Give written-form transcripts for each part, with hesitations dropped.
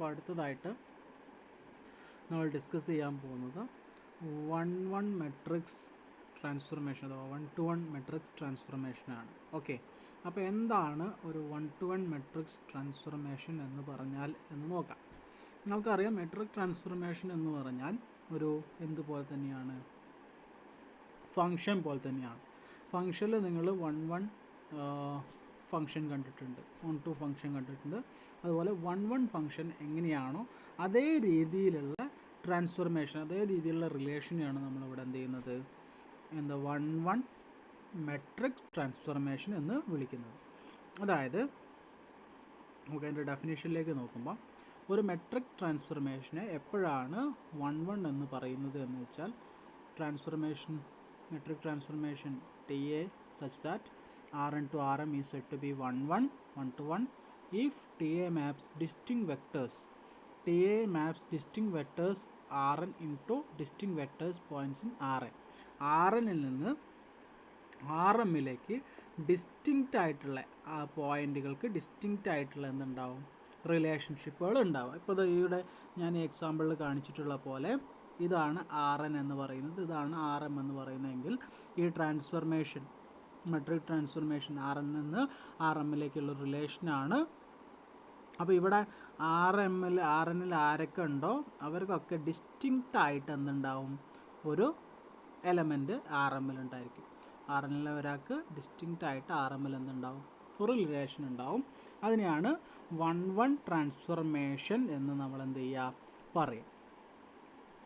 അപ്പോൾ അടുത്തതായിട്ട് നമ്മൾ ഡിസ്കസ് ചെയ്യാൻ പോകുന്നത് 1-1 മെട്രിക്സ് ട്രാൻസ്ഫോർമേഷൻ അഥവാ 1-to-1 മെട്രിക്സ് ട്രാൻസ്ഫോർമേഷനാണ്. ഓക്കെ, അപ്പോൾ എന്താണ് ഒരു 1-to-1 മെട്രിക്സ് ട്രാൻസ്ഫോർമേഷൻ എന്ന് പറഞ്ഞാൽ എന്ന് നോക്കാം. നമുക്കറിയാം മെട്രിക് ട്രാൻസ്ഫോർമേഷൻ എന്ന് പറഞ്ഞാൽ ഒരു എന്തുപോലെ തന്നെയാണ്, ഫങ്ഷൻ പോലെ തന്നെയാണ്. ഫങ്ഷനിൽ നിങ്ങൾ 1-1 ഫങ്ഷൻ കണ്ടിട്ടുണ്ട്, 1-2 ഫങ്ഷൻ കണ്ടിട്ടുണ്ട്. അതുപോലെ 1-1 ഫങ്ഷൻ എങ്ങനെയാണോ അതേ രീതിയിലുള്ള ട്രാൻസ്ഫോർമേഷൻ, അതേ രീതിയിലുള്ള റിലേഷനെയാണ് നമ്മളിവിടെ എന്ത് ചെയ്യുന്നത്, 1-1 മെട്രിക് ട്രാൻസ്ഫോർമേഷൻ എന്ന് വിളിക്കുന്നത്. അതായത് നമുക്ക് അതിൻ്റെ ഡെഫിനേഷനിലേക്ക് നോക്കുമ്പോൾ ഒരു മെട്രിക് ട്രാൻസ്ഫോർമേഷനെ എപ്പോഴാണ് 1-1 എന്ന് പറയുന്നത് എന്ന് വെച്ചാൽ, metric transformation TA such that Rn to Rm is said to be 1-1, 1-to-1 if TA maps distinct vectors Rn into distinct vectors points in Rn. Rnൽ നിന്ന് Rmലേക്ക് ഡിസ്റ്റിങ്ക്റ്റ് ആയിട്ടുള്ള പോയിന്റുകൾക്ക് ഡിസ്റ്റിങ്ക്റ്റ് ആയിട്ടുള്ള എന്തുണ്ടാവും, റിലേഷൻഷിപ്പുകൾ ഉണ്ടാവും. ഇപ്പോൾ ഇവിടെ ഞാൻ ഈ എക്സാമ്പിളിൽ കാണിച്ചിട്ടുള്ള പോലെ ഇതാണ് Rn എന്ന് പറയുന്നത്, ഇതാണ് Rm എന്ന് പറയുന്നതെങ്കിൽ ഈ ട്രാൻസ്ഫോർമേഷൻ, മെട്രിക് ട്രാൻസ്ഫോർമേഷൻ Rn നിന്ന് Rmലേക്കുള്ള റിലേഷനാണ്. അപ്പോൾ ഇവിടെ Rnൽ ആരൊക്കെ ഉണ്ടോ അവർക്കൊക്കെ ഡിസ്റ്റിങ്ക്റ്റ് ആയിട്ട് എന്തുണ്ടാവും, ഒരു എലമെൻറ്റ് Rmൽ ഉണ്ടായിരിക്കും. Rnലെ ഒരാൾക്ക് ഡിസ്റ്റിങ്ക്റ്റ് ആയിട്ട് Rmൽ എന്തുണ്ടാവും, ഒരു റിലേഷൻ ഉണ്ടാവും. അതിനെയാണ് 1-1 ട്രാൻസ്ഫോർമേഷൻ എന്ന് നമ്മൾ എന്ത് ചെയ്യുക, പറയും.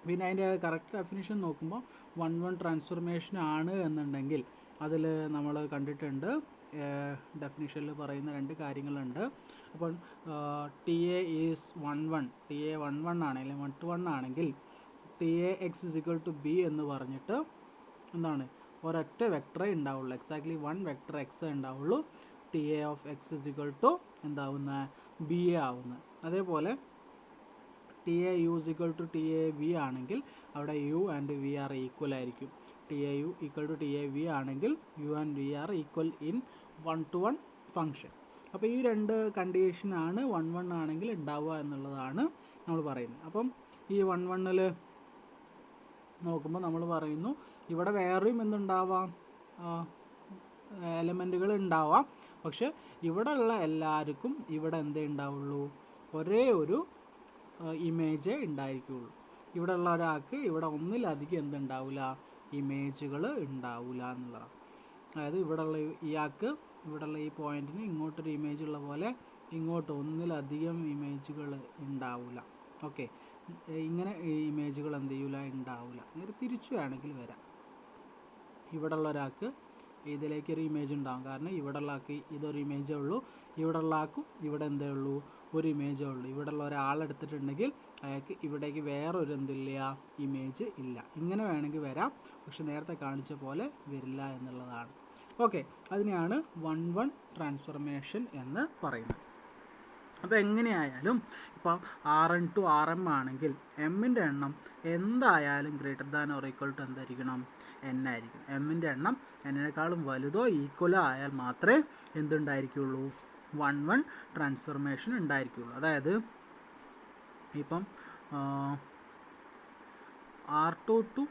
പിന്നെ അതിൻ്റെ കറക്റ്റ് ഡെഫിനിഷൻ നോക്കുമ്പോൾ 1-1 ട്രാൻസ്ഫോർമേഷൻ ആണ് എന്നുണ്ടെങ്കിൽ അതിൽ നമ്മൾ കണ്ടിട്ടുണ്ട്, ഡെഫിനിഷനിൽ പറയുന്ന രണ്ട് കാര്യങ്ങളുണ്ട്. അപ്പോൾ TA ഈസ് 1-1, TA 1-1 ആണെങ്കിൽ 1-to-1 ആണെങ്കിൽ TAX = B എന്ന് പറഞ്ഞിട്ട് എന്താണ്, ഒരൊറ്റ വെക്ടറേ ഉണ്ടാവുള്ളൂ, എക്സാക്ട്ലി 1 വെക്ടർ എക്സ് ഉണ്ടാവുള്ളൂ. TA of X = എന്താവുന്ന, B ആവുന്നത്. അതേപോലെ TAU = TAV ആണെങ്കിൽ അവിടെ U and V are equal ആയിരിക്കും. TAU = TAV ആണെങ്കിൽ U and V are equal in 1-to-1 function. അപ്പോൾ ഈ രണ്ട് കണ്ടീഷനാണ് 1-1 ആണെങ്കിൽ ഉണ്ടാവുക എന്നുള്ളതാണ് നമ്മൾ പറയുന്നത്. അപ്പം ഈ 1-1ൽ നോക്കുമ്പോൾ നമ്മൾ പറയുന്നു ഇവിടെ വേറെയും എന്തുണ്ടാവാം, എലമെൻറ്റുകൾ ഉണ്ടാവാം. പക്ഷെ ഇവിടെ ഉള്ള എല്ലാവർക്കും ഇവിടെ എന്തേ ഉണ്ടാവുള്ളൂ, ഒരേ ഒരു ഇമേജേ ഉണ്ടായിരിക്കുകയുള്ളൂ. ഇവിടെ ഉള്ള ഒരാൾക്ക് ഇവിടെ ഒന്നിലധികം എന്തുണ്ടാവില്ല, ഇമേജുകൾ ഉണ്ടാവില്ല എന്നുള്ളതാണ്. അതായത് ഇവിടെയുള്ള ഇയാൾക്ക് ഇവിടെയുള്ള ഈ പോയിന്റിന് ഇങ്ങോട്ടൊരു ഇമേജ് ഉള്ള പോലെ ഇങ്ങോട്ട് ഒന്നിലധികം ഇമേജുകൾ ഉണ്ടാവില്ല. ഓക്കെ, ഇങ്ങനെ ഇമേജുകൾ എന്ത് ചെയ്യില്ല, ഉണ്ടാവില്ല. നേരെ തിരിച്ചു വേണമെങ്കിൽ വരാം. ഇവിടെയുള്ള ഒരാൾക്ക് ഇതിലേക്കൊരു ഇമേജ് ഉണ്ടാകും, കാരണം ഇവിടെ ഉള്ള ആൾക്ക് ഇതൊരു ഇമേജേ ഉള്ളൂ, ഇവിടെ ഉള്ള ആൾക്കും ഇവിടെ എന്തേ ഉള്ളൂ, ഒരു ഇമേജേ ഉള്ളൂ. ഇവിടെ ഉള്ള ഒരാളെടുത്തിട്ടുണ്ടെങ്കിൽ അയാൾക്ക് ഇവിടേക്ക് വേറൊരു എന്തില്ല, ഇമേജ് ഇല്ല. ഇങ്ങനെ വേണമെങ്കിൽ വരാം, പക്ഷെ നേരത്തെ കാണിച്ച പോലെ വരില്ല എന്നുള്ളതാണ്. ഓക്കെ, അതിനെയാണ് 1-1 ട്രാൻസ്ഫോർമേഷൻ എന്ന് പറയുന്നത്. അപ്പോൾ എങ്ങനെയായാലും ഇപ്പോൾ Rn to Rm ആണെങ്കിൽ എമ്മിൻ്റെ എണ്ണം എന്തായാലും > എന്തായിരിക്കണം, n ആയിരിക്കും. എമ്മിൻ്റെ എണ്ണം എന്നേക്കാളും വലുതോ ഈക്വലോ ആയാൽ മാത്രമേ എന്തുണ്ടായിരിക്കുള്ളൂ, 1-1 ട്രാൻസ്ഫോർമേഷൻ ഉണ്ടായിരിക്കുള്ളൂ. അതായത് ഇപ്പം R2 to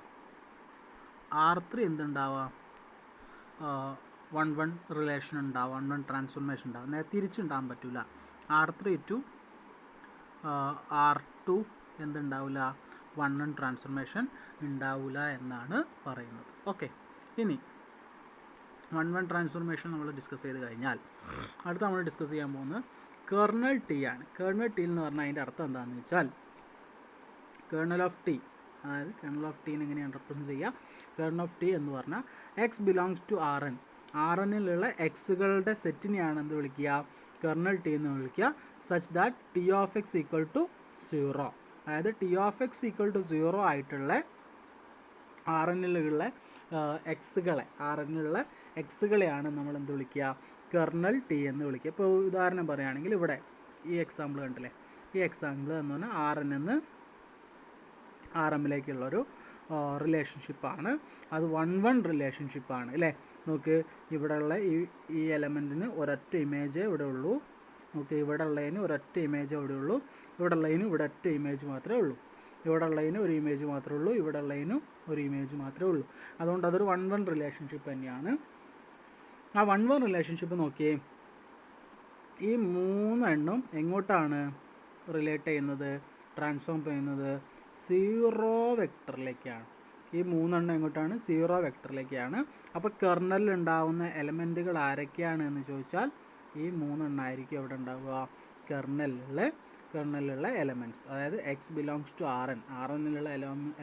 R3 എന്തുണ്ടാവാം, 1-1 റിലേഷൻ ഉണ്ടാവും, 1-1 ട്രാൻസ്ഫോർമേഷൻ ഉണ്ടാവും. നേരെ തിരിച്ചുണ്ടാകാൻ പറ്റില്ല. R3 to R2 എന്തുണ്ടാവില്ല, 1-1 ട്രാൻസ്ഫോർമേഷൻ ഉണ്ടാവില്ല എന്നാണ് പറയുന്നത്. ഓക്കെ, ഇനി 1-1 ട്രാൻസ്ഫോർമേഷൻ നമ്മൾ ഡിസ്കസ് ചെയ്ത് കഴിഞ്ഞാൽ അടുത്ത നമ്മൾ ഡിസ്കസ് ചെയ്യാൻ പോകുന്നത് കേർണൽ T ആണ്. കേർണൽ T എന്ന് പറഞ്ഞാൽ അതിൻ്റെ അർത്ഥം എന്താണെന്ന് വെച്ചാൽ, കേർണൽ ഓഫ് T, അതായത് കേർണൽ ഓഫ് ടീനെ എങ്ങനെയാണ് റെപ്രസെൻറ്റ് ചെയ്യുക, കേർണൽ ഓഫ് T എന്ന് പറഞ്ഞാൽ X belongs to Rn, Rnലുള്ള എക്സുകളുടെ സെറ്റിനെയാണ് എന്ത് വിളിക്കുക, കേർണൽ T എന്ന് വിളിക്കുക. Such that T of X = 0, അതായത് T of X = 0 ആയിട്ടുള്ള Rnലുള്ള എക്സുകളെയാണ് നമ്മൾ എന്ത് വിളിക്കുക, കേർണൽ T എന്ന് വിളിക്കുക. ഇപ്പോൾ ഉദാഹരണം പറയുകയാണെങ്കിൽ ഇവിടെ ഈ എക്സാമ്പിൾ കണ്ടില്ലേ, ഈ എക്സാമ്പിൾ എന്ന് പറഞ്ഞാൽ Rn എന്ന് Rmലേക്കുള്ളൊരു റിലേഷൻഷിപ്പാണ്. അത് 1-1 റിലേഷൻഷിപ്പാണ് അല്ലേ. നോക്ക്, ഇവിടെയുള്ള ഈ എലമെൻറ്റിന് ഒരൊറ്റ ഇമേജേ ഇവിടെ ഉള്ളൂ, ഓക്കെ, ഇവിടെ ഉള്ളതിന് ഒരൊറ്റ ഇമേജ് അവിടെ ഉള്ളൂ, ഇവിടെ ഉള്ളതിന് ഇവിടെ ഒറ്റ ഇമേജ് മാത്രമേ ഉള്ളൂ, ഇവിടെ ഉള്ളതിന് ഒരു ഇമേജ് മാത്രമേ ഉള്ളൂ, ഇവിടെ ഉള്ളതിനും ഒരു ഇമേജ് മാത്രമേ ഉള്ളൂ. അതുകൊണ്ട് അതൊരു 1-1 റിലേഷൻഷിപ്പ് തന്നെയാണ്. ആ 1-1 റിലേഷൻഷിപ്പ് നോക്കിയേ, ഈ 3 എണ്ണം എങ്ങോട്ടാണ് റിലേറ്റ് ചെയ്യുന്നത്, ട്രാൻസ്ഫോം ചെയ്യുന്നത് 0 വെക്ടറിലേക്കാണ്. ഈ 3 എണ്ണം എങ്ങോട്ടാണ്, 0 വെക്ടറിലേക്കാണ്. അപ്പോൾ കെർണലിൽ ഉണ്ടാവുന്ന എലമെൻറ്റുകൾ ആരൊക്കെയാണ് എന്ന് ചോദിച്ചാൽ ഈ 3 എണ്ണമായിരിക്കും എവിടെ ഉണ്ടാവുക, കെർണലിലുള്ള എലമെൻറ്റ്സ്. അതായത് എക്സ് ബിലോങ്സ് ടു ആറിനുള്ള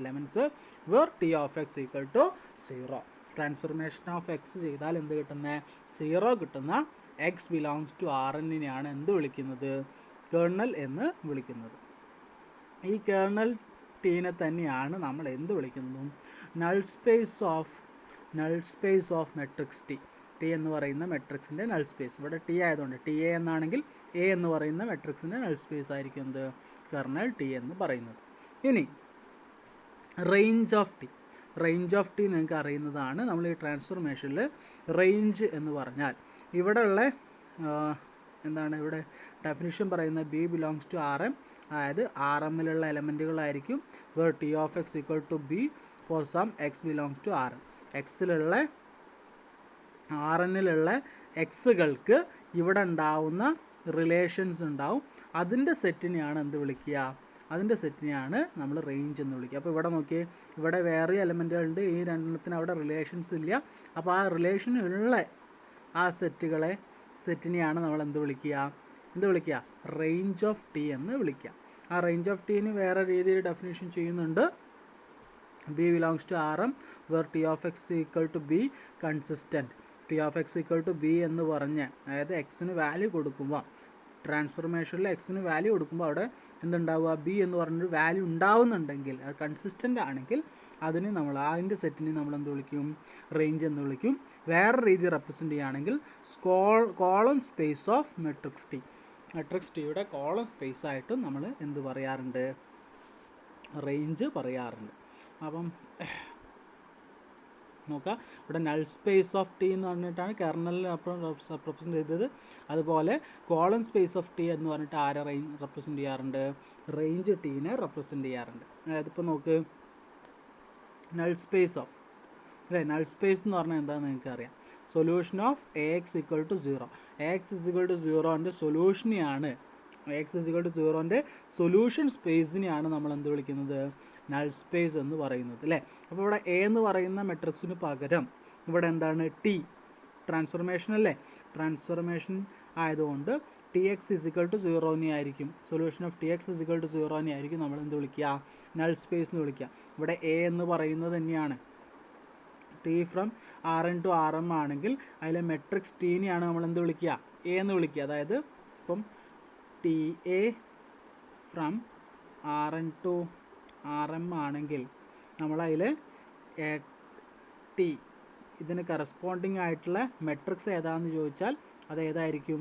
elements where T of X equal to 0. Transformation of x ചെയ്താൽ എന്ത് കിട്ടുന്നത്, 0 കിട്ടുന്ന എക്സ് ബിലോങ്സ് ടു ആറിനെയാണ് എന്ത് വിളിക്കുന്നത്, കേർണൽ എന്ന് വിളിക്കുന്നത്. ഈ കേർണൽ ടീനെ തന്നെയാണ് നമ്മൾ എന്ത് വിളിക്കുന്നതും null space of matrix T. T എന്ന് പറയുന്ന മെട്രിക്സിൻ്റെ നൾ സ്പേസ്, ഇവിടെ ടി ആയതുകൊണ്ട് ടി എ എന്നാണെങ്കിൽ എ എന്ന് പറയുന്ന മെട്രിക്സിൻ്റെ നൾ സ്പേസ് ആയിരിക്കും എന്ത്, കേർണൽ ടി എന്ന് പറയുന്നത്. ഇനി റേഞ്ച് ഓഫ് ടി നിങ്ങൾക്ക് അറിയുന്നതാണ്. നമ്മൾ ഈ ട്രാൻസ്ഫോർമേഷനിൽ റേഞ്ച് എന്ന് പറഞ്ഞാൽ ഇവിടെയുള്ള എന്താണ്, ഇവിടെ ഡെഫിനിഷൻ പറയുന്ന B belongs to R M, അതായത് ആർ എമ്മിലുള്ള എലമെൻറ്റുകളായിരിക്കും where T of X equal to B for some x belongs to R M. എക്സിലുള്ള ആർ എന്നിലുള്ള എക്സുകൾക്ക് ഇവിടെ ഉണ്ടാവുന്ന റിലേഷൻസ് ഉണ്ടാവും, അതിൻ്റെ സെറ്റിനെയാണ് എന്ത് വിളിക്കുക, അതിൻ്റെ സെറ്റിനെയാണ് നമ്മൾ റേഞ്ച് എന്ന് വിളിക്കുക. അപ്പോൾ ഇവിടെ നോക്കിയേ, ഇവിടെ വേറെ എലമെൻറ്റുകളുണ്ട്, ഈ രണ്ടെണ്ണത്തിന് അവിടെ റിലേഷൻസ് ഇല്ല. അപ്പോൾ ആ റിലേഷൻ ഉള്ള ആ സെറ്റിനെയാണ് നമ്മൾ എന്ത് വിളിക്കുക, റേഞ്ച് ഓഫ് ടി എന്ന് വിളിക്കുക. ആ റേഞ്ച് ഓഫ് ടീന് വേറെ രീതിയിൽ ഡെഫിനേഷൻ ചെയ്യുന്നുണ്ട്. B belongs to R M where T of X equal to B consistent. T of X equal to B എന്ന് പറഞ്ഞ്, അതായത് എക്സിന് വാല്യൂ കൊടുക്കുമ്പോൾ, ട്രാൻസ്ഫോർമേഷനിൽ എക്സിന് വാല്യൂ കൊടുക്കുമ്പോൾ അവിടെ എന്തുണ്ടാവുക, ബി എന്ന് പറഞ്ഞൊരു വാല്യൂ ഉണ്ടാവുന്നുണ്ടെങ്കിൽ, അത് കൺസിസ്റ്റൻ്റ് ആണെങ്കിൽ അതിൻ്റെ സെറ്റിനെ നമ്മൾ എന്ത് വിളിക്കും, റേഞ്ച് എന്ന് വിളിക്കും. വേറെ രീതി റെപ്രസെൻ്റ് ചെയ്യുകയാണെങ്കിൽ കോളം സ്പേസ് ഓഫ് മെട്രിക്സ് ടിയുടെ കോളം സ്പേസ് ആയിട്ടും നമ്മൾ എന്ത് പറയാറുണ്ട്, റേഞ്ച് പറയാറുണ്ട്. അപ്പം നോക്കാം, ഇവിടെ നൾ സ്പേസ് ഓഫ് ടി എന്ന് പറഞ്ഞിട്ടാണ് കെർണലിൽ റെപ്രസെൻ്റ് ചെയ്തത്. അതുപോലെ കോളം സ്പേസ് ഓഫ് ടി എന്ന് പറഞ്ഞിട്ട് ആരെ റെപ്രസെൻ്റ് ചെയ്യാറുണ്ട്, റേഞ്ച് ടീനെ റെപ്രസെൻ്റ് ചെയ്യാറുണ്ട്. അതായത് ഇപ്പോൾ നോക്ക്, നൾ സ്പേസ് എന്ന് പറഞ്ഞാൽ എന്താണെന്ന് നിങ്ങൾക്ക് അറിയാം, solution of A X equal to 0. A X equal to 0ൻ്റെ സൊല്യൂഷനെയാണ്, എക്സ് ഈക്വൽ ടു 0ൻ്റെ സൊല്യൂഷൻ സ്പേസിനെയാണ് നമ്മൾ എന്ത് വിളിക്കുന്നത്, നൾ സ്പേസ് എന്ന് പറയുന്നത്, അല്ലേ. അപ്പോൾ ഇവിടെ എ എന്ന് പറയുന്ന മെട്രിക്സിന് പകരം ഇവിടെ എന്താണ്, ടി, ട്രാൻസ്ഫോർമേഷൻ അല്ലേ, ട്രാൻസ്ഫോർമേഷൻ ആയതുകൊണ്ട് ടി എക്സ് ഇസിക്വൽ ടു 0 ആയിരിക്കും, solution of T X is equal to 0 ആയിരിക്കും നമ്മൾ എന്ത് വിളിക്കുക, നൾ സ്പേസ് എന്ന് വിളിക്കുക. ഇവിടെ എ എന്ന് പറയുന്നത് തന്നെയാണ് T from R N to R M ആണെങ്കിൽ അതിലെ മെട്രിക്സ് ടീനെയാണ് നമ്മൾ എന്ത് വിളിക്കുക, എ എന്ന് വിളിക്കുക. അതായത് ഇപ്പം T A from R N to R M ആണെങ്കിൽ നമ്മളതിൽ ടി ഇതിന് കറസ്പോണ്ടിങ് ആയിട്ടുള്ള മെട്രിക്സ് ഏതാണെന്ന് ചോദിച്ചാൽ അത് ഏതായിരിക്കും,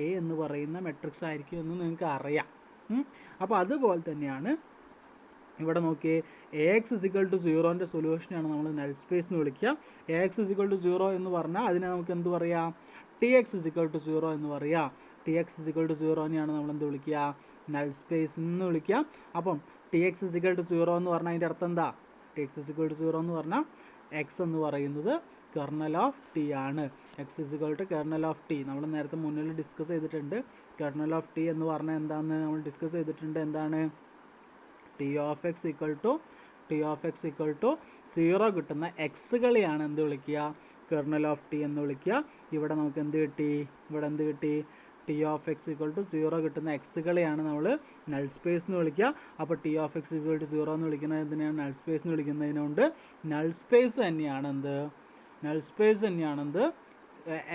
എ എന്ന് പറയുന്ന മെട്രിക്സ് ആയിരിക്കും എന്ന് നിങ്ങൾക്ക് അറിയാം. അപ്പോൾ അതുപോലെ തന്നെയാണ് ഇവിടെ നോക്കിയേ, എ എക്സ് ഇസിക്വൽ ടു 0ൻ്റെ സൊല്യൂഷനാണ് നമ്മൾ നൾ സ്പേസ് എന്ന് വിളിക്കുക. എ എക്സ് ഇസിക്വൽ ടു 0 എന്ന് പറഞ്ഞാൽ അതിനെ നമുക്ക് എന്ത് പറയാം, ടി എക്സ് ഇസിക്വൽ ടു 0 എന്ന് പറയാം. ടി എക്സ് ഇസിക്വൽ ടു 0നെയാണ് നമ്മൾ എന്ത് വിളിക്കുക, നൾ സ്പേസ് എന്ന് വിളിക്കുക. അപ്പം ടി എക്സ് ഇസിക്വൽ ടു 0 എന്ന് പറഞ്ഞാൽ അതിൻ്റെ അർത്ഥം എന്താ, ടി എക്സ് ഇസിക്വൽ ടു 0 എന്ന് പറഞ്ഞാൽ എക്സ് എന്ന് പറയുന്നത് കെർണൽ ഓഫ് ടി ആണ്. X is equal to kernel of T നമ്മൾ നേരത്തെ മുന്നിൽ ഡിസ്കസ് ചെയ്തിട്ടുണ്ട്. കെർണൽ ഓഫ് ടി എന്ന് പറഞ്ഞാൽ എന്താണെന്ന് നമ്മൾ ഡിസ്കസ് ചെയ്തിട്ടുണ്ട്. എന്താണ്, T of X equal to 0 കിട്ടുന്ന എക്സുകളെയാണ് എന്ത് വിളിക്കുക, കെർണൽ ഓഫ് ടി എന്ന് വിളിക്കുക. ഇവിടെ നമുക്ക് എന്ത് കിട്ടി, T of X equal to 0 കിട്ടുന്ന എക്സുകളെയാണ് നമ്മൾ നൾ സ്പേസ് എന്ന് വിളിക്കുക. അപ്പോൾ T of X equal to 0 എന്ന് വിളിക്കുന്നത് എന്തിനാണ്, നൾ സ്പേസ് എന്ന് വിളിക്കുന്നതിനുകൊണ്ട് നൾ സ്പേസ് തന്നെയാണെന്ത്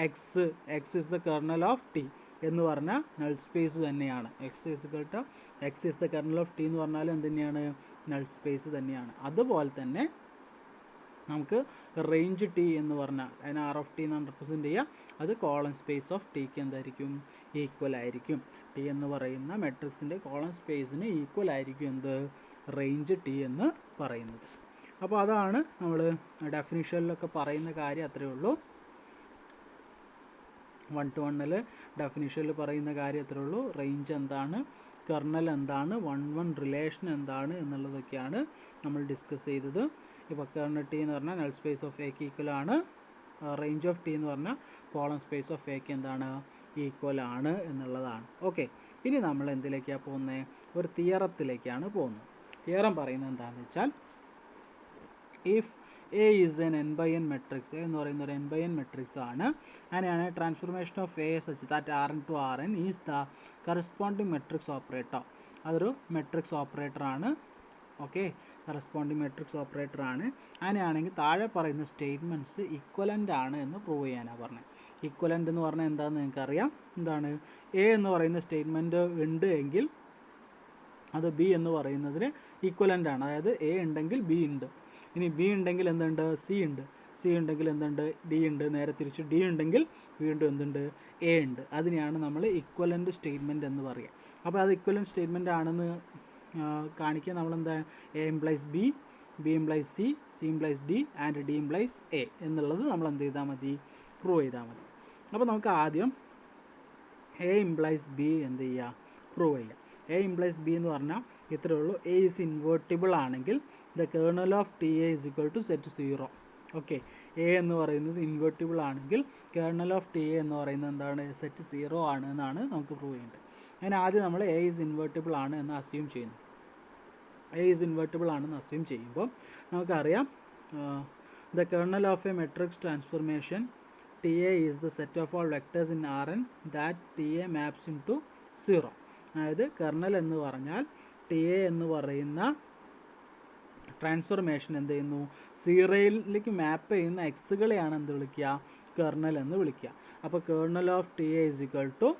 x is the kernel of T എന്ന് പറഞ്ഞാൽ നൾ സ്പേസ് തന്നെയാണ്. X is the kernel of T എന്ന് പറഞ്ഞാൽ എന്ത് തന്നെയാണ്, നൾ സ്പേസ് തന്നെയാണ്. അതുപോലെ തന്നെ നമുക്ക് റേഞ്ച് ടി എന്ന് പറഞ്ഞാൽ അതിന് ആർ ഓഫ് ടി എന്നാണ് റെപ്രസെൻറ്റ് ചെയ്യുക. അത് കോളം സ്പേസ് ഓഫ് ടിക്ക് എന്തായിരിക്കും, ഈക്വൽ ആയിരിക്കും. ടി എന്ന് പറയുന്ന മെട്രിക്സിൻ്റെ കോളം സ്പേസിന് ഈക്വൽ ആയിരിക്കും എന്ത്, റേഞ്ച് ടി എന്ന് പറയുന്നത്. അപ്പോൾ അതാണ് നമ്മൾ ഡെഫിനിഷനിലൊക്കെ പറയുന്ന കാര്യം, അത്രയേ ഉള്ളൂ. 1-to-1 ഡെഫിനിഷനിൽ പറയുന്ന കാര്യം എത്രയേ ഉള്ളൂ, റേഞ്ച് എന്താണ്, കെർണൽ എന്താണ്, 1-1 റിലേഷൻ എന്താണ് എന്നുള്ളതൊക്കെയാണ് നമ്മൾ ഡിസ്കസ് ചെയ്തത്. ഇപ്പോൾ കെർണൽ ടി എന്ന് പറഞ്ഞാൽ നൾ സ്പേസ് ഓഫ് എക്ക് ഈക്വൽ ആണ്, റേഞ്ച് ഓഫ് ടി എന്ന് പറഞ്ഞാൽ കോളം സ്പേസ് ഓഫ് എക്ക് എന്താണ്, ഈക്വൽ ആണ് എന്നുള്ളതാണ്. ഓക്കെ, ഇനി നമ്മൾ എന്തിലേക്കാണ് പോകുന്നത്, ഒരു തിയറത്തിലേക്കാണ് പോകുന്നത്. തിയറം പറയുന്നത് എന്താണെന്ന് വെച്ചാൽ, if A is N n/n matrix, A എന്ന് പറയുന്ന ഒരു n/n മെട്രിക്സ് ആണ്, അങ്ങനെയാണ് transformation of A such that Rn to Rn is the corresponding matrix operator. അതൊരു മെട്രിക്സ് ഓപ്പറേറ്റർ ആണ്. ഓക്കെ, കറസ്പോണ്ടിങ് മെട്രിക്സ് ഓപ്പറേറ്റർ ആണ്. അങ്ങനെയാണെങ്കിൽ താഴെ പറയുന്ന സ്റ്റേറ്റ്മെൻറ്റ്സ് ഇക്വലൻ്റ് ആണ് എന്ന് പ്രൂവ് ചെയ്യാനാണ് പറഞ്ഞത്. ഇക്വലൻ്റ് എന്ന് പറഞ്ഞാൽ എന്താണെന്ന് നിങ്ങൾക്കറിയാം. എന്താണ്, എ എന്ന് പറയുന്ന സ്റ്റേറ്റ്മെൻറ്റ് ഉണ്ട് എങ്കിൽ അത് ബി എന്ന് പറയുന്നതിന് ഈക്വലൻ്റ് ആണ്. അതായത് എ ഉണ്ടെങ്കിൽ ബി ഉണ്ട്. ഇനി ബി ഉണ്ടെങ്കിൽ എന്തുണ്ട്, സി ഉണ്ട്. സി ഉണ്ടെങ്കിൽ എന്തുണ്ട്, ഡി ഉണ്ട്. നേരെ തിരിച്ച് ഡി ഉണ്ടെങ്കിൽ വീണ്ടും എന്തുണ്ട്, എ ഉണ്ട്. അതിനെയാണ് നമ്മൾ ഇക്വലൻ്റ് സ്റ്റേറ്റ്മെൻറ്റ് എന്ന് പറയുക. അപ്പോൾ അത് ഇക്വലൻ്റ് സ്റ്റേറ്റ്മെൻറ്റ് ആണെന്ന് കാണിക്കുക നമ്മളെന്താ, A implies B, B implies C, C implies D and D implies A എന്നുള്ളത് നമ്മൾ എന്ത് ചെയ്താൽ മതി, പ്രൂവ് ചെയ്താൽ മതി. അപ്പോൾ നമുക്ക് ആദ്യം എ ഇംപ്ലൈസ് ബി എന്ത് ചെയ്യുക, പ്രൂവ് ചെയ്യുക. എ ഇംപ്ലൈസ് ബി എന്ന് പറഞ്ഞാൽ ഇത്രയേ ഉള്ളൂ. എ ഈസ് ഇൻവേർട്ടിബിൾ ആണെങ്കിൽ the kernel of T A is equal to set 0. Okay, A എന്ന് പറയുന്നത് ഇൻവേർട്ടിബിൾ ആണെങ്കിൽ കേർണൽ ഓഫ് ടി എ എന്ന് പറയുന്നത് എന്താണ്, സെറ്റ് 0 ആണ് എന്നാണ് നമുക്ക് പ്രൂവ് ചെയ്യേണ്ടത്. അങ്ങനെ ആദ്യം നമ്മൾ എ ഈസ് ഇൻവേർട്ടിബിൾ ആണ് എന്ന് അസ്യൂം ചെയ്യുന്നു. എ ഈസ് ഇൻവേർട്ടിബിൾ ആണെന്ന് അസ്യൂം ചെയ്യുമ്പോൾ നമുക്കറിയാം the kernel of A matrix transformation T A is the set of all vectors in Rn that T A maps into 0. അതായത് കെർണൽ എന്ന് പറഞ്ഞാൽ T A എന്ന് പറയുന്ന ട്രാൻസ്ഫോർമേഷൻ എന്ത് ചെയ്യുന്നു, 0യിലേക്ക് മാപ്പ് ചെയ്യുന്ന എക്സുകളെയാണ് എന്ത് വിളിക്കുക, കെർണൽ എന്ന് വിളിക്കുക. അപ്പോൾ kernel of T A is equal to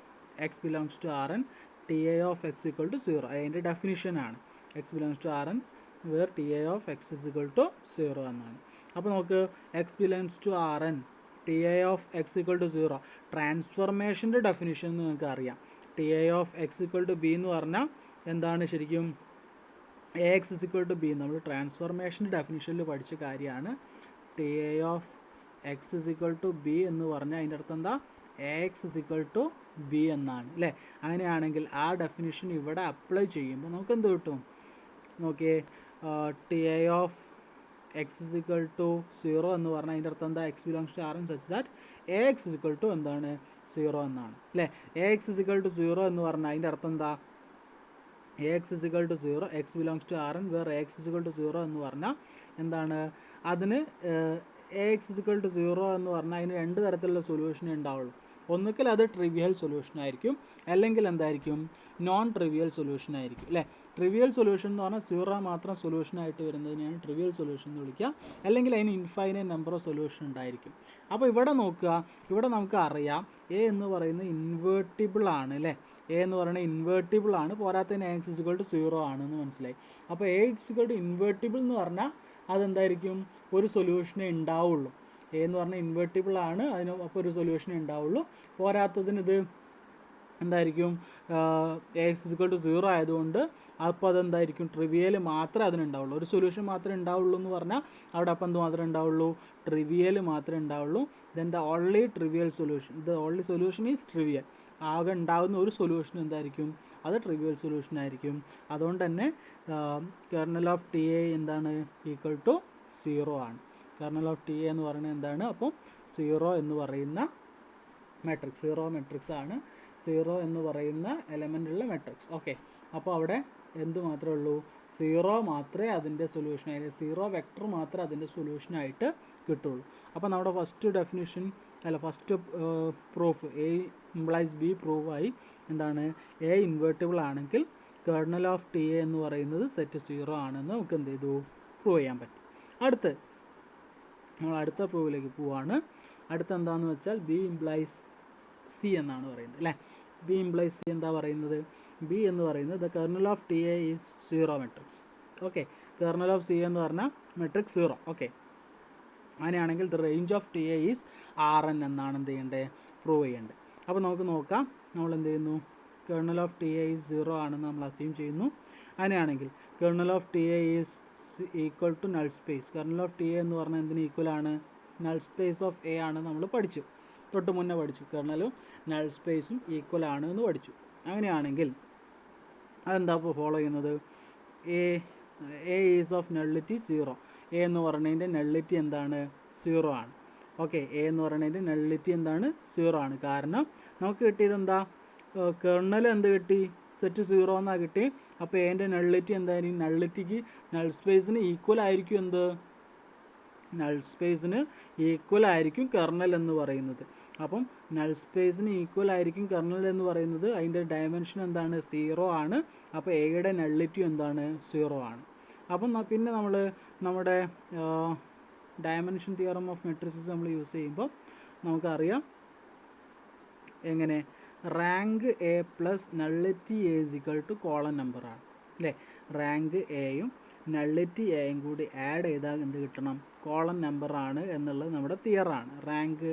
x belongs to Rn T A of X equal to 0. അതിൻ്റെ ഡെഫിനിഷനാണ് x belongs to Rn where T A of X is equal to 0 എന്നാണ്. അപ്പോൾ നമുക്ക് x belongs to Rn T A of X equal to 0 ട്രാൻസ്ഫോർമേഷൻ്റെ definition നിങ്ങൾക്ക് അറിയാം. T A of X equal to B എന്ന് പറഞ്ഞാൽ എന്താണ് ശരിക്കും, A X is equal to B. നമ്മൾ ട്രാൻസ്ഫോർമേഷൻ്റെ ഡെഫിനിഷനിൽ പഠിച്ച കാര്യമാണ്. T A of X is equal to B എന്ന് പറഞ്ഞാൽ അതിൻ്റെ അർത്ഥം എന്താ, A X is equal to B എന്നാണ് അല്ലേ. അങ്ങനെയാണെങ്കിൽ ആ ഡെഫിനിഷൻ ഇവിടെ അപ്ലൈ ചെയ്യുമ്പോൾ നമുക്ക് എന്ത് കിട്ടും നോക്കിയേ, T A of X is equal to 0 എന്ന് പറഞ്ഞാൽ അതിൻ്റെ അർത്ഥം എന്താ, X belongs to Rn such that A X is equal to എന്താണ്, 0 എന്നാണ് അല്ലേ. A X is equal to 0 എന്ന് പറഞ്ഞാൽ അതിൻ്റെ അർത്ഥം എന്താ, A X is equal to 0 X belongs to Rn where A X is equal to 0 എന്ന് പറഞ്ഞാൽ എന്താണ്, അതിന് A X is equal to 0 എന്ന് പറഞ്ഞാൽ അതിന് രണ്ട് തരത്തിലുള്ള സൊല്യൂഷനേ ഉണ്ടാവുള്ളൂ. ഒന്നുകിൽ അത് ട്രിവിയൽ സൊല്യൂഷൻ ആയിരിക്കും, അല്ലെങ്കിൽ എന്തായിരിക്കും, നോൺ ട്രിവിയൽ സൊല്യൂഷൻ ആയിരിക്കും അല്ലേ. ട്രിവിയൽ സൊല്യൂഷൻ എന്ന് പറഞ്ഞാൽ 0 മാത്രം സൊല്യൂഷനായിട്ട് വരുന്നതിനെയാണ് ട്രിവിയൽ സൊല്യൂഷൻ എന്ന് വിളിക്കുക. അല്ലെങ്കിൽ അതിന് ഇൻഫൈനൈറ്റ് നമ്പർ ഓഫ് സൊല്യൂഷൻ ഉണ്ടായിരിക്കും. അപ്പോൾ ഇവിടെ നോക്കുക, ഇവിടെ നമുക്ക് അറിയാം എ എന്ന് പറയുന്നത് ഇൻവേർട്ടിബിൾ ആണ് അല്ലേ. എ എന്ന് പറയുന്നത് ഇൻവേർട്ടിബിൾ ആണ്, പോരാത്തതിന് A X is equal to 0 ആണെന്ന് മനസ്സിലായി. അപ്പോൾ A is equal to invertible എന്ന് പറഞ്ഞാൽ അതെന്തായിരിക്കും, ഒരു സൊല്യൂഷനേ ഉണ്ടാവുള്ളൂ. എ എന്ന് പറഞ്ഞാൽ ഇൻവേർട്ടിബിൾ ആണ്, അതിന് അപ്പോൾ ഒരു സൊല്യൂഷനേ ഉണ്ടാവുള്ളൂ. പോരാത്തതിന് ഇത് എന്തായിരിക്കും, A X is equal to 0 ആയതുകൊണ്ട് അപ്പോൾ അതെന്തായിരിക്കും, ട്രിവിയൽ മാത്രമേ അതിനുണ്ടാവുള്ളൂ. ഒരു സൊല്യൂഷൻ മാത്രമേ ഉണ്ടാവുള്ളൂ എന്ന് പറഞ്ഞാൽ അവിടെ അപ്പം എന്ത് മാത്രമേ ഉണ്ടാവുള്ളൂ, ട്രിവിയൽ മാത്രമേ ഉണ്ടാവുള്ളൂ. Then the only trivial solution, the only solution is trivial. ആകെ ഉണ്ടാകുന്ന ഒരു സൊല്യൂഷൻ എന്തായിരിക്കും, അത് ട്രിവിയൽ സൊല്യൂഷൻ ആയിരിക്കും. അതുകൊണ്ട് തന്നെ കേർണൽ ഓഫ് ടി എ എന്താണ്, ഈക്വൽ ടു 0 ആണ്. കേർണൽ ഓഫ് ടി എ എന്ന് പറയുന്നത് എന്താണ്, അപ്പോൾ 0 എന്ന് പറയുന്ന മെട്രിക്സ്, 0 മെട്രിക്സ് ആണ്, 0 എന്ന് പറയുന്ന എലമെൻ്റുള്ള മെട്രിക്സ്. ഓക്കെ, അപ്പോൾ അവിടെ എന്ത് മാത്രമേ ഉള്ളൂ, 0 മാത്രമേ അതിൻ്റെ സൊല്യൂഷനായിട്ട്, 0 വെക്ടർ മാത്രമേ അതിൻ്റെ സൊല്യൂഷനായിട്ട് കിട്ടുള്ളൂ. അപ്പോൾ നമ്മുടെ ഫസ്റ്റ് ഡെഫിനിഷൻ അല്ല, first proof A implies B പ്രൂവായി. എന്താണ്, എ ഇൻവേർട്ടിബിൾ ആണെങ്കിൽ കേർണൽ ഓഫ് ടി എ എന്ന് പറയുന്നത് സെറ്റ് 0 ആണെന്ന് നമുക്ക് എന്ത് ചെയ്തു, പ്രൂവ് ചെയ്യാൻ പറ്റും. നമ്മൾ അടുത്ത പ്രൂവിലേക്ക് പോവാണ്. അടുത്ത എന്താണെന്ന് വെച്ചാൽ ബി ഇംപ്ലൈസ് സി എന്നാണ് പറയുന്നത് അല്ലേ. ബി ഇംപ്ലൈസ് സി എന്താ പറയുന്നത്, ബി എന്ന് പറയുന്നത് the kernel of T A is 0 matrix. Okay, kernel of C എന്ന് പറഞ്ഞാൽ മെട്രിക്സ് 0. ഓക്കെ, അങ്ങനെയാണെങ്കിൽ the range of T A is Rn എന്നാണ് എന്ത് ചെയ്യേണ്ടത്, പ്രൂവ് ചെയ്യേണ്ടത്. അപ്പോൾ നമുക്ക് നോക്കാം, നമ്മൾ എന്ത് ചെയ്യുന്നു, kernel of T A is 0 ആണെന്ന് നമ്മൾ അസ്യൂം ചെയ്യുന്നു. അങ്ങനെയാണെങ്കിൽ kernel of T A is equal to null space. Kernel of T A എന്ന് പറഞ്ഞാൽ എന്തിന് ഈക്വൽ ആണ്, നൾ സ്പേസ് ഓഫ് എ ആണ് നമ്മൾ പഠിച്ചു. തൊട്ട് മുന്നേ പഠിച്ചു. കേർണലും നൾ സ്പേസും ഈക്വൽ ആണ് എന്ന് പഠിച്ചു. അങ്ങനെയാണെങ്കിൽ അതെന്താ ഇപ്പോൾ ഫോളോ ചെയ്യുന്നത്? A is of nullity 0. A എന്ന് പറയുന്നതിൻ്റെ നള്ളിറ്റി എന്താണ്? 0 ആണ്. ഓക്കെ, എ എന്ന് പറയുന്നതിൻ്റെ നള്ളിറ്റി എന്താണ്? 0 ആണ്. കാരണം നമുക്ക് കിട്ടിയത് എന്താ? കേർണൽ എന്ത് കിട്ടി? സെറ്റ് 0 എന്നാണ് കിട്ടി. അപ്പോൾ എൻ്റെ നള്ളിറ്റി എന്തായാലും നള്ളിറ്റിക്ക് നൾ സ്പേസിന് ഈക്വൽ ആയിരിക്കും. എന്ത്? നൾ സ്പേസിന് ഈക്വൽ ആയിരിക്കും കെർണൽ എന്ന് പറയുന്നത്. അപ്പം നൾ സ്പേസിന് ഈക്വൽ ആയിരിക്കും കെർണൽ എന്ന് പറയുന്നത്. അതിൻ്റെ ഡയമെൻഷൻ എന്താണ്? 0 ആണ്. അപ്പോൾ എയുടെ നള്ളിറ്റി എന്താണ്? 0 ആണ്. അപ്പം പിന്നെ നമ്മൾ നമ്മുടെ ഡയമെൻഷൻ തിയറം ഓഫ് മെട്രിസസ് നമ്മൾ യൂസ് ചെയ്യുമ്പോൾ നമുക്കറിയാം എങ്ങനെ rank A plus nullity A is equal to column നമ്പറാണ് അല്ലേ? റാങ്ക് എയും നള്ളിറ്റി എയും കൂടി ആഡ് ചെയ്താൽ എന്ത് കിട്ടണം? കോളം നമ്പറാണ് എന്നുള്ളത് നമ്മുടെ തിയറാണ്, റാങ്ക്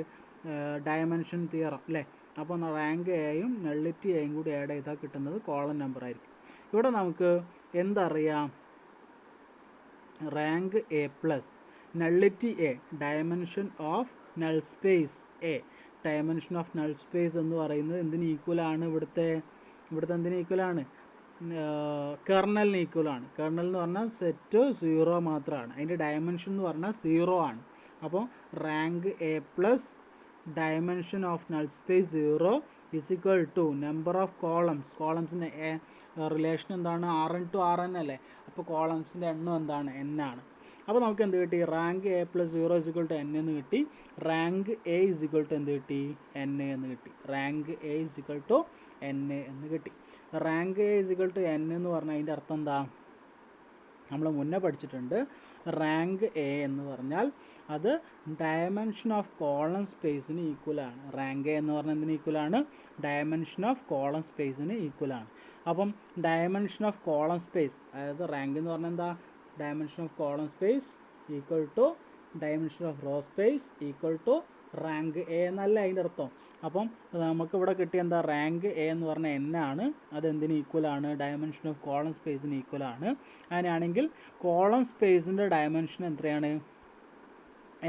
ഡയമെൻഷൻ തിയറം അല്ലേ? അപ്പോൾ റാങ്ക് എയും നള്ളിറ്റി എയും കൂടി ആഡ് ചെയ്താൽ കിട്ടുന്നത് കോളം നമ്പർ ആയിരിക്കും. ഇവിടെ നമുക്ക് എന്തറിയാം? Rank A plus nullity A, dimension of null space A. Dimension of null space എന്ന് പറയുന്നത് എന്തിന് ഈക്വലാണ്? ഇവിടുത്തെ എന്തിന് ഈക്വലാണ്? കെർണലിന് ഈക്വലാണ്. കെർണൽ എന്ന് പറഞ്ഞാൽ സെറ്റ് 0 മാത്രമാണ്. അതിൻ്റെ ഡയമെൻഷൻ എന്ന് പറഞ്ഞാൽ 0 ആണ്. അപ്പോൾ rank A plus dimension of null space 0 is equal to number of columns. കോളംസിൻ്റെ റിലേഷൻ എന്താണ്? Rn to Rn അല്ലേ? അപ്പോൾ കോളംസിൻ്റെ എണ്ണം എന്താണ്? n ആണ്. അപ്പോൾ നമുക്ക് എന്ത് കിട്ടി? Rank A plus 0 is equal to n എന്ന് കിട്ടി. Rank A is equal to എന്ത് കിട്ടി? n എന്ന് കിട്ടി. Rank A is equal to n എന്ന് കിട്ടി. Rank A is equal to n എന്ന് പറഞ്ഞാൽ അതിൻ്റെ അർത്ഥം എന്താ? നമ്മൾ മുന്നേ പഠിച്ചിട്ടുണ്ട്. റാങ്ക് എ എന്ന് പറഞ്ഞാൽ അത് ഡയമെൻഷൻ ഓഫ് കോളം സ്പേസിന് ഈക്വലാണ്. റാങ്ക് എ എന്ന് പറഞ്ഞാൽ എന്തിന് ഈക്വലാണ്? ഡയമെൻഷൻ ഓഫ് കോളം സ്പേസിന് ഈക്വലാണ്. അപ്പം ഡയമെൻഷൻ ഓഫ് കോളം സ്പേസ്, അതായത് റാങ്ക് എന്ന് പറഞ്ഞാൽ എന്താ? Dimension of column space equal to dimension of row space equal to rank A എന്നല്ല അതിൻ്റെ അർത്ഥം. അപ്പം നമുക്കിവിടെ കിട്ടിയ എന്താ? റാങ്ക് എ എന്ന് പറഞ്ഞാൽ n ആണ്. അതെന്തിന് ഈക്വലാണ്? ഡയമെൻഷൻ ഓഫ് കോളം സ്പേസിന് ഈക്വലാണ്. അങ്ങനെയാണെങ്കിൽ കോളം സ്പേസിൻ്റെ ഡയമെൻഷൻ എത്രയാണ്?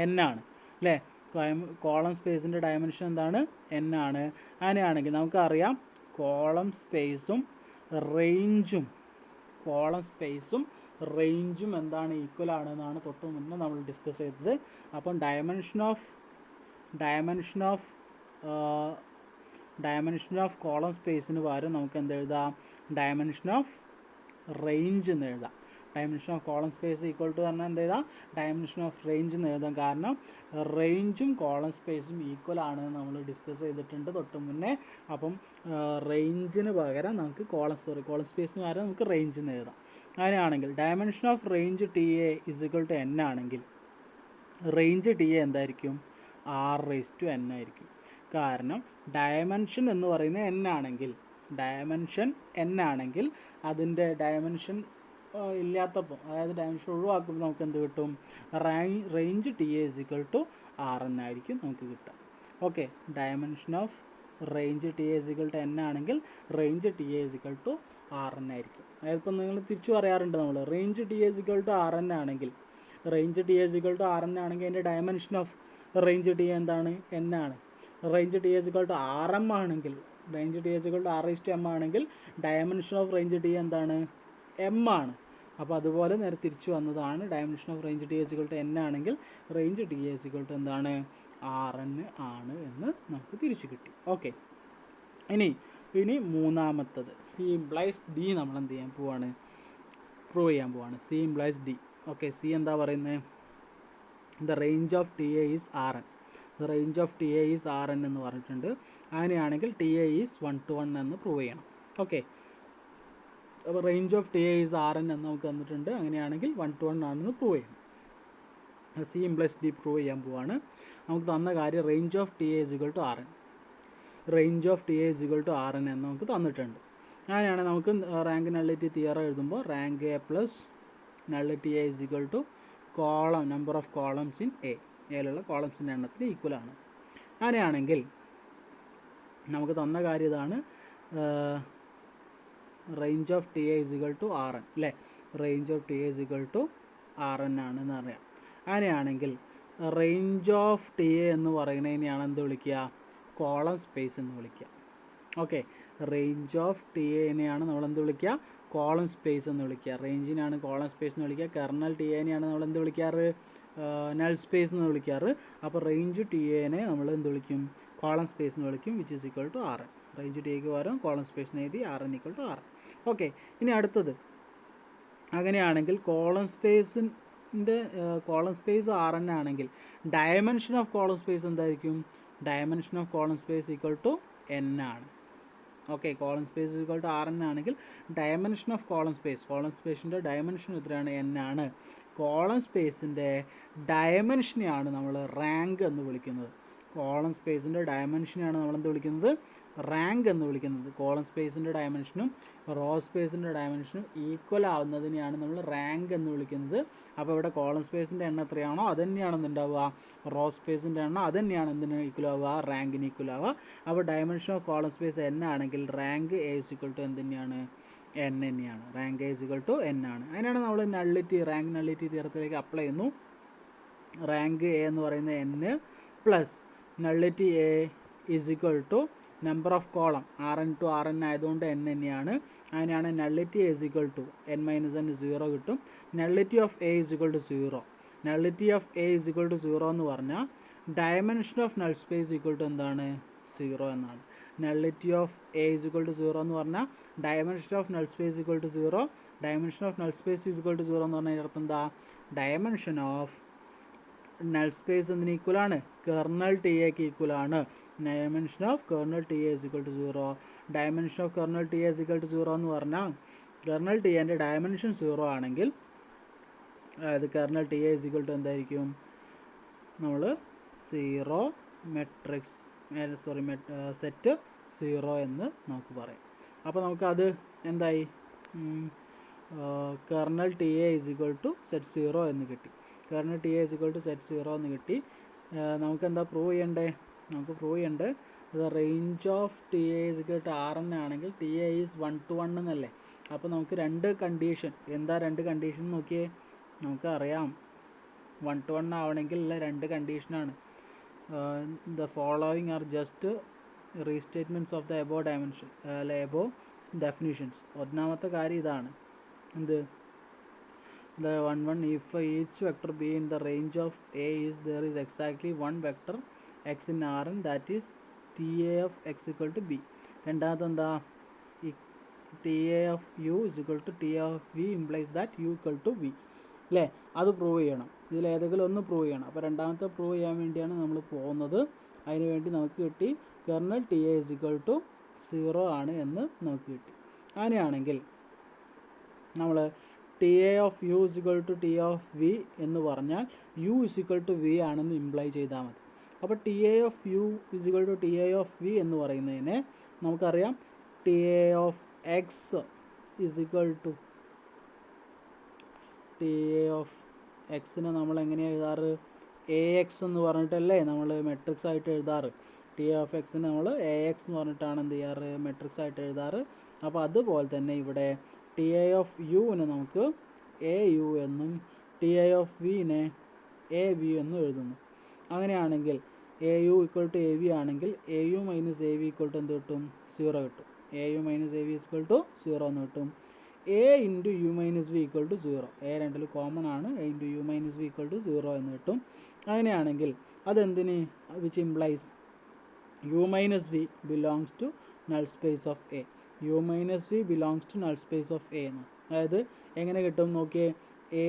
n ആണ് അല്ലേ? കോളം സ്പേസിൻ്റെ ഡയമെൻഷൻ എന്താണ്? n ആണ്. അങ്ങനെയാണെങ്കിൽ നമുക്കറിയാം കോളം സ്പേസും റേഞ്ചും എന്താണ്? ഈക്വൽ ആണെന്നാണ് തൊട്ട് മുന്നേ നമ്മൾ ഡിസ്കസ് ചെയ്തത്. അപ്പം ഡയമെൻഷൻ ഓഫ് കോളം സ്പേസിന് പകരം നമുക്ക് എന്ത് എഴുതാം? ഡയമെൻഷൻ ഓഫ് റേഞ്ച് എന്ന് എഴുതാം. Dimension of column space equal to പറഞ്ഞാൽ എന്ത് എഴുതാം? ഡയമെൻഷൻ ഓഫ് റേഞ്ച് എന്ന് എഴുതാം. കാരണം റേഞ്ചും കോളം സ്പേസും ഈക്വൽ ആണെന്ന് നമ്മൾ ഡിസ്കസ് ചെയ്തിട്ടുണ്ട് തൊട്ട് മുന്നേ. അപ്പം റേഞ്ചിന് പകരം നമുക്ക് കോളം സ്പേസിന് പകരം നമുക്ക് റേഞ്ച് എന്ന് എഴുതാം. അങ്ങനെയാണെങ്കിൽ dimension of range T A is equal to n ആണെങ്കിൽ റേഞ്ച് ടി എ എന്തായിരിക്കും? r/n ആയിരിക്കും. കാരണം ഡയമെൻഷൻ എന്ന് പറയുന്നത് n ആണെങ്കിൽ അതിൻ്റെ ഡയമെൻഷൻ ഇല്ലാത്തപ്പോൾ, അതായത് ഡയമെൻഷൻ ഒഴിവാക്കുമ്പോൾ നമുക്ക് എന്ത് കിട്ടും? Range T A is equal to Rn ആയിരിക്കും നമുക്ക് കിട്ടുക. Okay, dimension of range T A is equal to n ആണെങ്കിൽ range T A is equal to Rn ആയിരിക്കും. അതായത് ഇപ്പം നിങ്ങൾ തിരിച്ചു പറയാറുണ്ട് നമ്മൾ range T A is equal to Rn ആണെങ്കിൽ അതിൻ്റെ ഡയമെൻഷൻ ഓഫ് റേഞ്ച് ടി എന്താണ്? n ആണ്. Range T is equal to Rm ആണെങ്കിൽ R/m ആണെങ്കിൽ ഡയമെൻഷൻ ഓഫ് റേഞ്ച് ടി എന്താണ്? m ആണ്. അപ്പോൾ അതുപോലെ നേരെ തിരിച്ചു വന്നതാണ്. Dimension of range T is equal to n ആണെങ്കിൽ range T is equal to എന്താണ്? Rn ആണ് എന്ന് നമുക്ക് തിരിച്ചു കിട്ടി. ഓക്കെ, ഇനി മൂന്നാമത്തത് സി ഇംപ്ലൈസ് ഡി നമ്മൾ എന്ത് ചെയ്യാൻ പോവാണ്? പ്രൂവ് ചെയ്യാൻ പോവാണ്. C implies D. Okay, C എന്താ പറയുന്നത്? The range of T A is Rn എന്ന് പറഞ്ഞിട്ടുണ്ട്. അങ്ങനെയാണെങ്കിൽ ടി എ ഈസ് 1 to 1 എന്ന് പ്രൂവ് ചെയ്യണം. ഓക്കെ, അപ്പോൾ range of T A is Rn എന്ന് നമുക്ക് തന്നിട്ടുണ്ട്. അങ്ങനെയാണെങ്കിൽ 1 to 1 ആണെന്ന് പ്രൂവ് ചെയ്യണം. സി ഇംപ്ലൈസ് ഡി പ്രൂവ് ചെയ്യാൻ പോവാണ്. നമുക്ക് തന്ന കാര്യം range of T A is equal to Rn എന്ന് നമുക്ക് തന്നിട്ടുണ്ട്. അങ്ങനെയാണെങ്കിൽ നമുക്ക് റാങ്ക് നള്ളിറ്റി തിയറം എഴുതുമ്പോൾ rank A plus nullity A is equal to number of columns in എയിലുള്ള കോളംസിൻ്റെ എണ്ണത്തിന് ഈക്വലാണ്. അങ്ങനെയാണെങ്കിൽ നമുക്ക് തന്ന കാര്യം ഇതാണ്, range of T A is equal to Rn അല്ലേ? Range of T A is equal to Rn ആണെന്ന് അറിയാം. അങ്ങനെയാണെങ്കിൽ റേഞ്ച് ഓഫ് ടി എ എന്ന് പറയുന്നതിനെയാണ് എന്ത് വിളിക്കുക? കോളം സ്പേസ് എന്ന് വിളിക്കുക. ഓക്കെ, റേഞ്ച് ഓഫ് ടി എനെയാണ് നമ്മൾ എന്ത് വിളിക്കുക? കോളം സ്പേസ് എന്ന് വിളിക്കുക. റേഞ്ചിനാണ് കോളം സ്പേസ് എന്ന് വിളിക്കുക. കെർണൽ ടി എനെയാണ് നമ്മൾ എന്ത് വിളിക്കാറ്? നൾ സ്പേസ് എന്ന് വിളിക്കാറ്. അപ്പോൾ റേഞ്ച് ടി എനെ നമ്മൾ എന്ത് വിളിക്കും? കോളം സ്പേസ് എന്ന് വിളിക്കും, which is equal to R N. Range T എക്ക് പകരം കോളം സ്പേസിന് എഴുതി R N equal to R N. Okay, ഇനി അടുത്തത്, അങ്ങനെയാണെങ്കിൽ കോളം സ്പേസ് ആർ എൻ ആണെങ്കിൽ ഡയമെൻഷൻ ഓഫ് കോളം സ്പേസ് എന്തായിരിക്കും? Dimension of column space equal to N ആണ്. Okay, column space equal to R N ആണെങ്കിൽ ഡയമെൻഷൻ ഓഫ് കോളം സ്പേസിൻ്റെ dimension എത്രയാണ്? N ആണ്. കോളം സ്പേസിൻ്റെ ഡയമെൻഷനെയാണ് നമ്മൾ റാങ്ക് എന്ന് വിളിക്കുന്നത്. കോളം സ്പേസിൻ്റെ ഡയമെൻഷനെയാണ് നമ്മൾ എന്ത് വിളിക്കുന്നത്? റാങ്ക് എന്ന് വിളിക്കുന്നത്. കോളം സ്പേസിൻ്റെ ഡയമെൻഷനും റോ സ്പേസിൻ്റെ ഡയമെൻഷനും ഈക്വൽ ആവുന്നതിനെയാണ് നമ്മൾ റാങ്ക് എന്ന് വിളിക്കുന്നത്. അപ്പോൾ ഇവിടെ കോളം സ്പേസിൻ്റെ എണ്ണം എത്രയാണോ അത് തന്നെയാണ് എന്തുണ്ടാവുക? റോ സ്പേസിൻ്റെ എണ്ണം അത് തന്നെയാണ് എന്തിന് ഈക്വൽ ആവുക? റാങ്കിന് ഈക്വൽ ആവുക. അപ്പോൾ dimension of column space N ആണെങ്കിൽ rank A is equal to എന്ത് തന്നെയാണ്? എൻ തന്നെയാണ്. Rank A is equal to N ആണ്. അതിനാണ് നമ്മൾ റാങ്ക് നള്ളിറ്റി തിയറത്തിലേക്ക് അപ്ലൈ ചെയ്യുന്നു. റാങ്ക് എ എന്ന് പറയുന്നത് N plus nullity A is equal to number of column R N to R N ആയതുകൊണ്ട് എൻ തന്നെയാണ്. അതിനാണ് nullity A is equal to N minus N 0 കിട്ടും. Nullity of A is equal to 0. Nullity of A is equal to 0 എന്ന് പറഞ്ഞാൽ dimension of null space equal to എന്താണ്? 0 എന്നാണ്. Nullity of A is equal to 0 എന്ന് പറഞ്ഞാൽ dimension of null space equal to 0. Dimension of null space is equal to 0 എന്ന് പറഞ്ഞാൽ അർത്ഥം എന്താ? ഡയമെൻഷൻ ഓഫ് നൾ സ്പേസ് എന്തിന് ഈക്വലാണ്? കെർണൽ ടി എക്ക് ഈക്വലാണ്. Dimension of kernel T A is equal to 0. Dimension of kernel T A is equal to 0 എന്ന് പറഞ്ഞാൽ kernel T എൻ്റെ ഡയമെൻഷൻ 0 ആണെങ്കിൽ അതായത് kernel T A is equal to എന്തായിരിക്കും? നമ്മൾ 0 മെട്രിക്സ് സെറ്റ് 0 എന്ന് നമുക്ക് പറയാം. അപ്പോൾ നമുക്കത് എന്തായി? Kernel T A is equal to set 0 എന്ന് കിട്ടി. Kernel T A is equal to set 0 എന്ന് കിട്ടി. നമുക്ക് എന്താ പ്രൂവ് ചെയ്യണ്ടേ? നമുക്ക് പ്രൂവ് ചെയ്യേണ്ടത് range of T A is equal to R N ആണെങ്കിൽ ടി എ ഈസ് 1 to 1 എന്നല്ലേ? അപ്പോൾ നമുക്ക് രണ്ട് കണ്ടീഷൻ, എന്താ രണ്ട് കണ്ടീഷൻ നോക്കിയേ? നമുക്കറിയാം 1 to 1 ആവണമെങ്കിൽ ഉള്ള രണ്ട് കണ്ടീഷനാണ്. The following are just restatements of the above dimension above definitions. ഒന്നാമത്തെ കാര്യം ഇതാണ്, എന്ത്? The 1 1 if each vector b in the range of a is there is exactly one vector x in Rn that is ta of x equal to b. രണ്ടാമത്തെ എന്താ? ta of u is equal to ta of v implies that u equal to v. അല്ലേ? അത് prove ചെയ്യണം. ഇതിൽ ഏതെങ്കിലും ഒന്ന് prove ചെയ്യണം. അപ്പോൾ രണ്ടാമത്തെ പ്രൂവ് ചെയ്യാൻ വേണ്ടിയാണ് നമ്മൾ പോകുന്നത്. അതിന് വേണ്ടി നമുക്ക് കിട്ടി kernel T A is equal to 0 ആണ് എന്ന് നമുക്ക് കിട്ടി. അങ്ങനെയാണെങ്കിൽ നമ്മൾ T A of U is equal to T of V എന്ന് പറഞ്ഞാൽ U is equal to V ആണെന്ന് ഇംപ്ലൈ ചെയ്താൽ മതി. അപ്പോൾ T A of U is equal to T A of V എന്ന് പറയുന്നതിനെ നമുക്കറിയാം T A of X is equal to T A of എക്സിനെ നമ്മൾ എങ്ങനെയാണ് എഴുതാറ്? എ എക്സ് എന്ന് പറഞ്ഞിട്ടല്ലേ നമ്മൾ മെട്രിക്സ് ആയിട്ട് എഴുതാറ്. ടി എ ഓഫ് എക്സിനെ നമ്മൾ എ എക്സ് എന്ന് പറഞ്ഞിട്ടാണ് എന്ത് ചെയ്യാറ്? മെട്രിക്സ് ആയിട്ട് എഴുതാറ്. അപ്പോൾ അതുപോലെ തന്നെ ഇവിടെ ടി എ ഓഫ് യുവിനെ നമുക്ക് എ യു എന്നും ടി എ ഓഫ് വിനെ എ വി എന്നും എഴുതുന്നു. അങ്ങനെയാണെങ്കിൽ A U equal to A V ആണെങ്കിൽ A U minus A V equal to എന്ത് കിട്ടും? 0 കിട്ടും. A U minus A V equal to 0 എന്ന് കിട്ടും. A into U minus V equal to 0. A രണ്ടിൽ കോമൺ ആണ്. A into U minus V equal to 0 എന്ന് കിട്ടും. അങ്ങനെയാണെങ്കിൽ അതെന്തിന്? Which implies U minus V belongs to null space of A. U minus V belongs to null space of A എന്ന്. അതായത് എങ്ങനെ കിട്ടും നോക്കിയേ? എ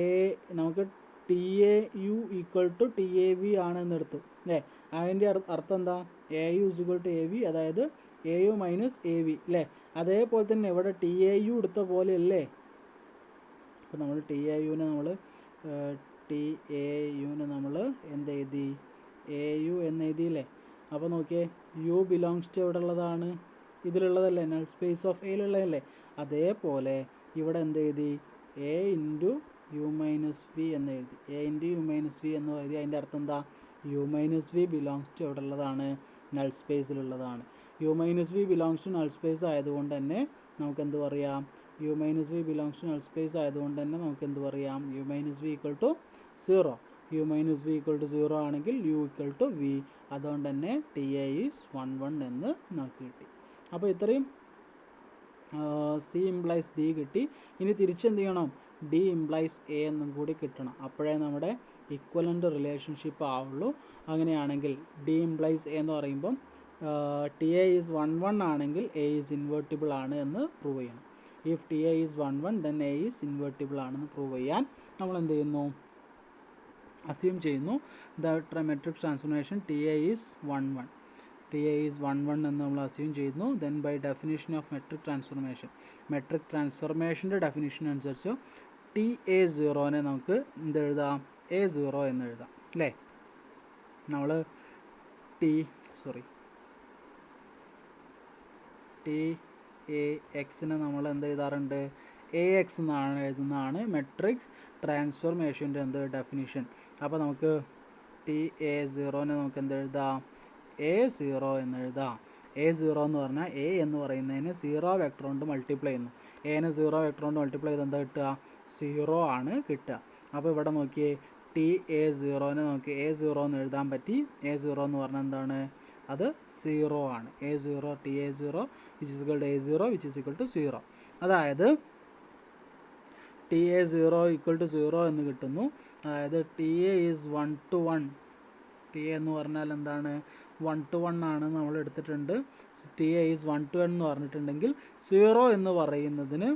നമുക്ക് T A U equal to T A V ആണെന്ന് എടുത്തു അല്ലേ? അതിൻ്റെ അർത്ഥം എന്താ? A U is equal to A V, അതായത് A U minus A V അല്ലേ? അതേപോലെ തന്നെ ഇവിടെ ടി എ യു എടുത്ത പോലെ അല്ലേ? അപ്പോൾ നമ്മൾ ടി എ യുവിനെ നമ്മൾ എന്ത് എഴുതി? എ യു എന്ന് എഴുതിയില്ലേ? അപ്പോൾ നോക്കിയേ, യു ബിലോങ്സ് ടു എവിടെ ഉള്ളതാണ്? ഇതിലുള്ളതല്ലേ? നൾ സ്പേസ് ഓഫ് എയിലുള്ളതല്ലേ? അതേപോലെ ഇവിടെ എന്ത് എഴുതി? A into U minus V എന്ന് എഴുതി. A into U minus V എന്ന് എഴുതി. അതിൻ്റെ അർത്ഥം എന്താ? U minus V belongs to എവിടെ ഉള്ളതാണ്? നൾ സ്പേസിലുള്ളതാണ്. U minus V belongs to null space ആയതുകൊണ്ട് തന്നെ നമുക്ക് എന്ത് പറയാം? U minus V belongs to null space ആയതുകൊണ്ട് തന്നെ നമുക്ക് എന്ത് പറയാം? U minus V equal to 0. U minus V equal to 0 ആണെങ്കിൽ യു ഈക്വൽ ടു വി. അതുകൊണ്ട് തന്നെ ടി എ ഈസ് 1 1 എന്ന് നമുക്ക് കിട്ടി. അപ്പോൾ ഇത്രയും സി ഇംപ്ലൈസ് ഡി കിട്ടി. ഇനി തിരിച്ചെന്ത് ചെയ്യണം, ഡി ഇംപ്ലൈസ് എ എന്നും കൂടി കിട്ടണം. അപ്പോഴേ നമ്മുടെ ഇക്വലൻ്റ് റിലേഷൻഷിപ്പ് ആവുള്ളൂ. അങ്ങനെയാണെങ്കിൽ ഡി ഇംപ്ലൈസ് എ എന്ന് പറയുമ്പം ടി എ ഈസ് 1 1 ആണെങ്കിൽ എ ഈസ് ഇൻവേർട്ടിബിൾ ആണ് എന്ന് പ്രൂവ് ചെയ്യണം. If T A is 1 1 then A is invertible ആണെന്ന് പ്രൂവ് ചെയ്യാൻ നമ്മൾ എന്ത് ചെയ്യുന്നു, അസ്യൂം ചെയ്യുന്നു the matrix transformation T A is 1 1. T A is 1 1 എന്ന് നമ്മൾ അസ്യൂം ചെയ്യുന്നു. Then by definition of matrix ട്രാൻസ്ഫോർമേഷൻ്റെ ഡെഫിനിഷൻ അനുസരിച്ച് ടി എ സീറോനെ നമുക്ക് എന്തെഴുതാം, എ സീറോ എന്ന് എഴുതാം അല്ലേ. നമ്മൾ ടി എ എക്സിനെ നമ്മൾ എന്ത് എഴുതാറുണ്ട്, എ എക്സ് എന്നാണ് എഴുതുന്നതാണ് മെട്രിക് ട്രാൻസ്ഫോർമേഷൻ്റെ ഡെഫിനിഷൻ. അപ്പോൾ നമുക്ക് ടി എ സീറോനെ നമുക്ക് എന്തെഴുതാം, എ സീറോ എന്ന് എഴുതാം. എ സീറോ എന്ന് പറഞ്ഞാൽ എ എന്ന് പറയുന്നതിന് സീറോ വെക്ടർ കൊണ്ട് മൾട്ടിപ്ലൈ ചെയ്യുന്നു. എനെ സീറോ വെക്ടർ കൊണ്ട് മൾട്ടിപ്ലൈ ചെയ്ത് എന്താ കിട്ടുക, സീറോ ആണ് കിട്ടുക. അപ്പോൾ ഇവിടെ നോക്കിയേ, ടി എ സീറോനെ നമുക്ക് എ സീറോ എന്ന് എഴുതാൻ പറ്റി. എ സീറോ എന്ന് പറഞ്ഞാൽ എന്താണ്, അത് സീറോ ആണ്. A zero T A zero which is equal to A zero which is equal to zero. അതായത് T A zero equal to zero എന്ന് കിട്ടുന്നു. അതായത് T A is 1 to 1. T A എന്ന് പറഞ്ഞാൽ എന്താണ്, 1 to 1 ആണ് നമ്മൾ എടുത്തിട്ടുണ്ട്. ടി എ ഈസ് 1 to 1 എന്ന് പറഞ്ഞിട്ടുണ്ടെങ്കിൽ സീറോ എന്ന് പറയുന്നതിന്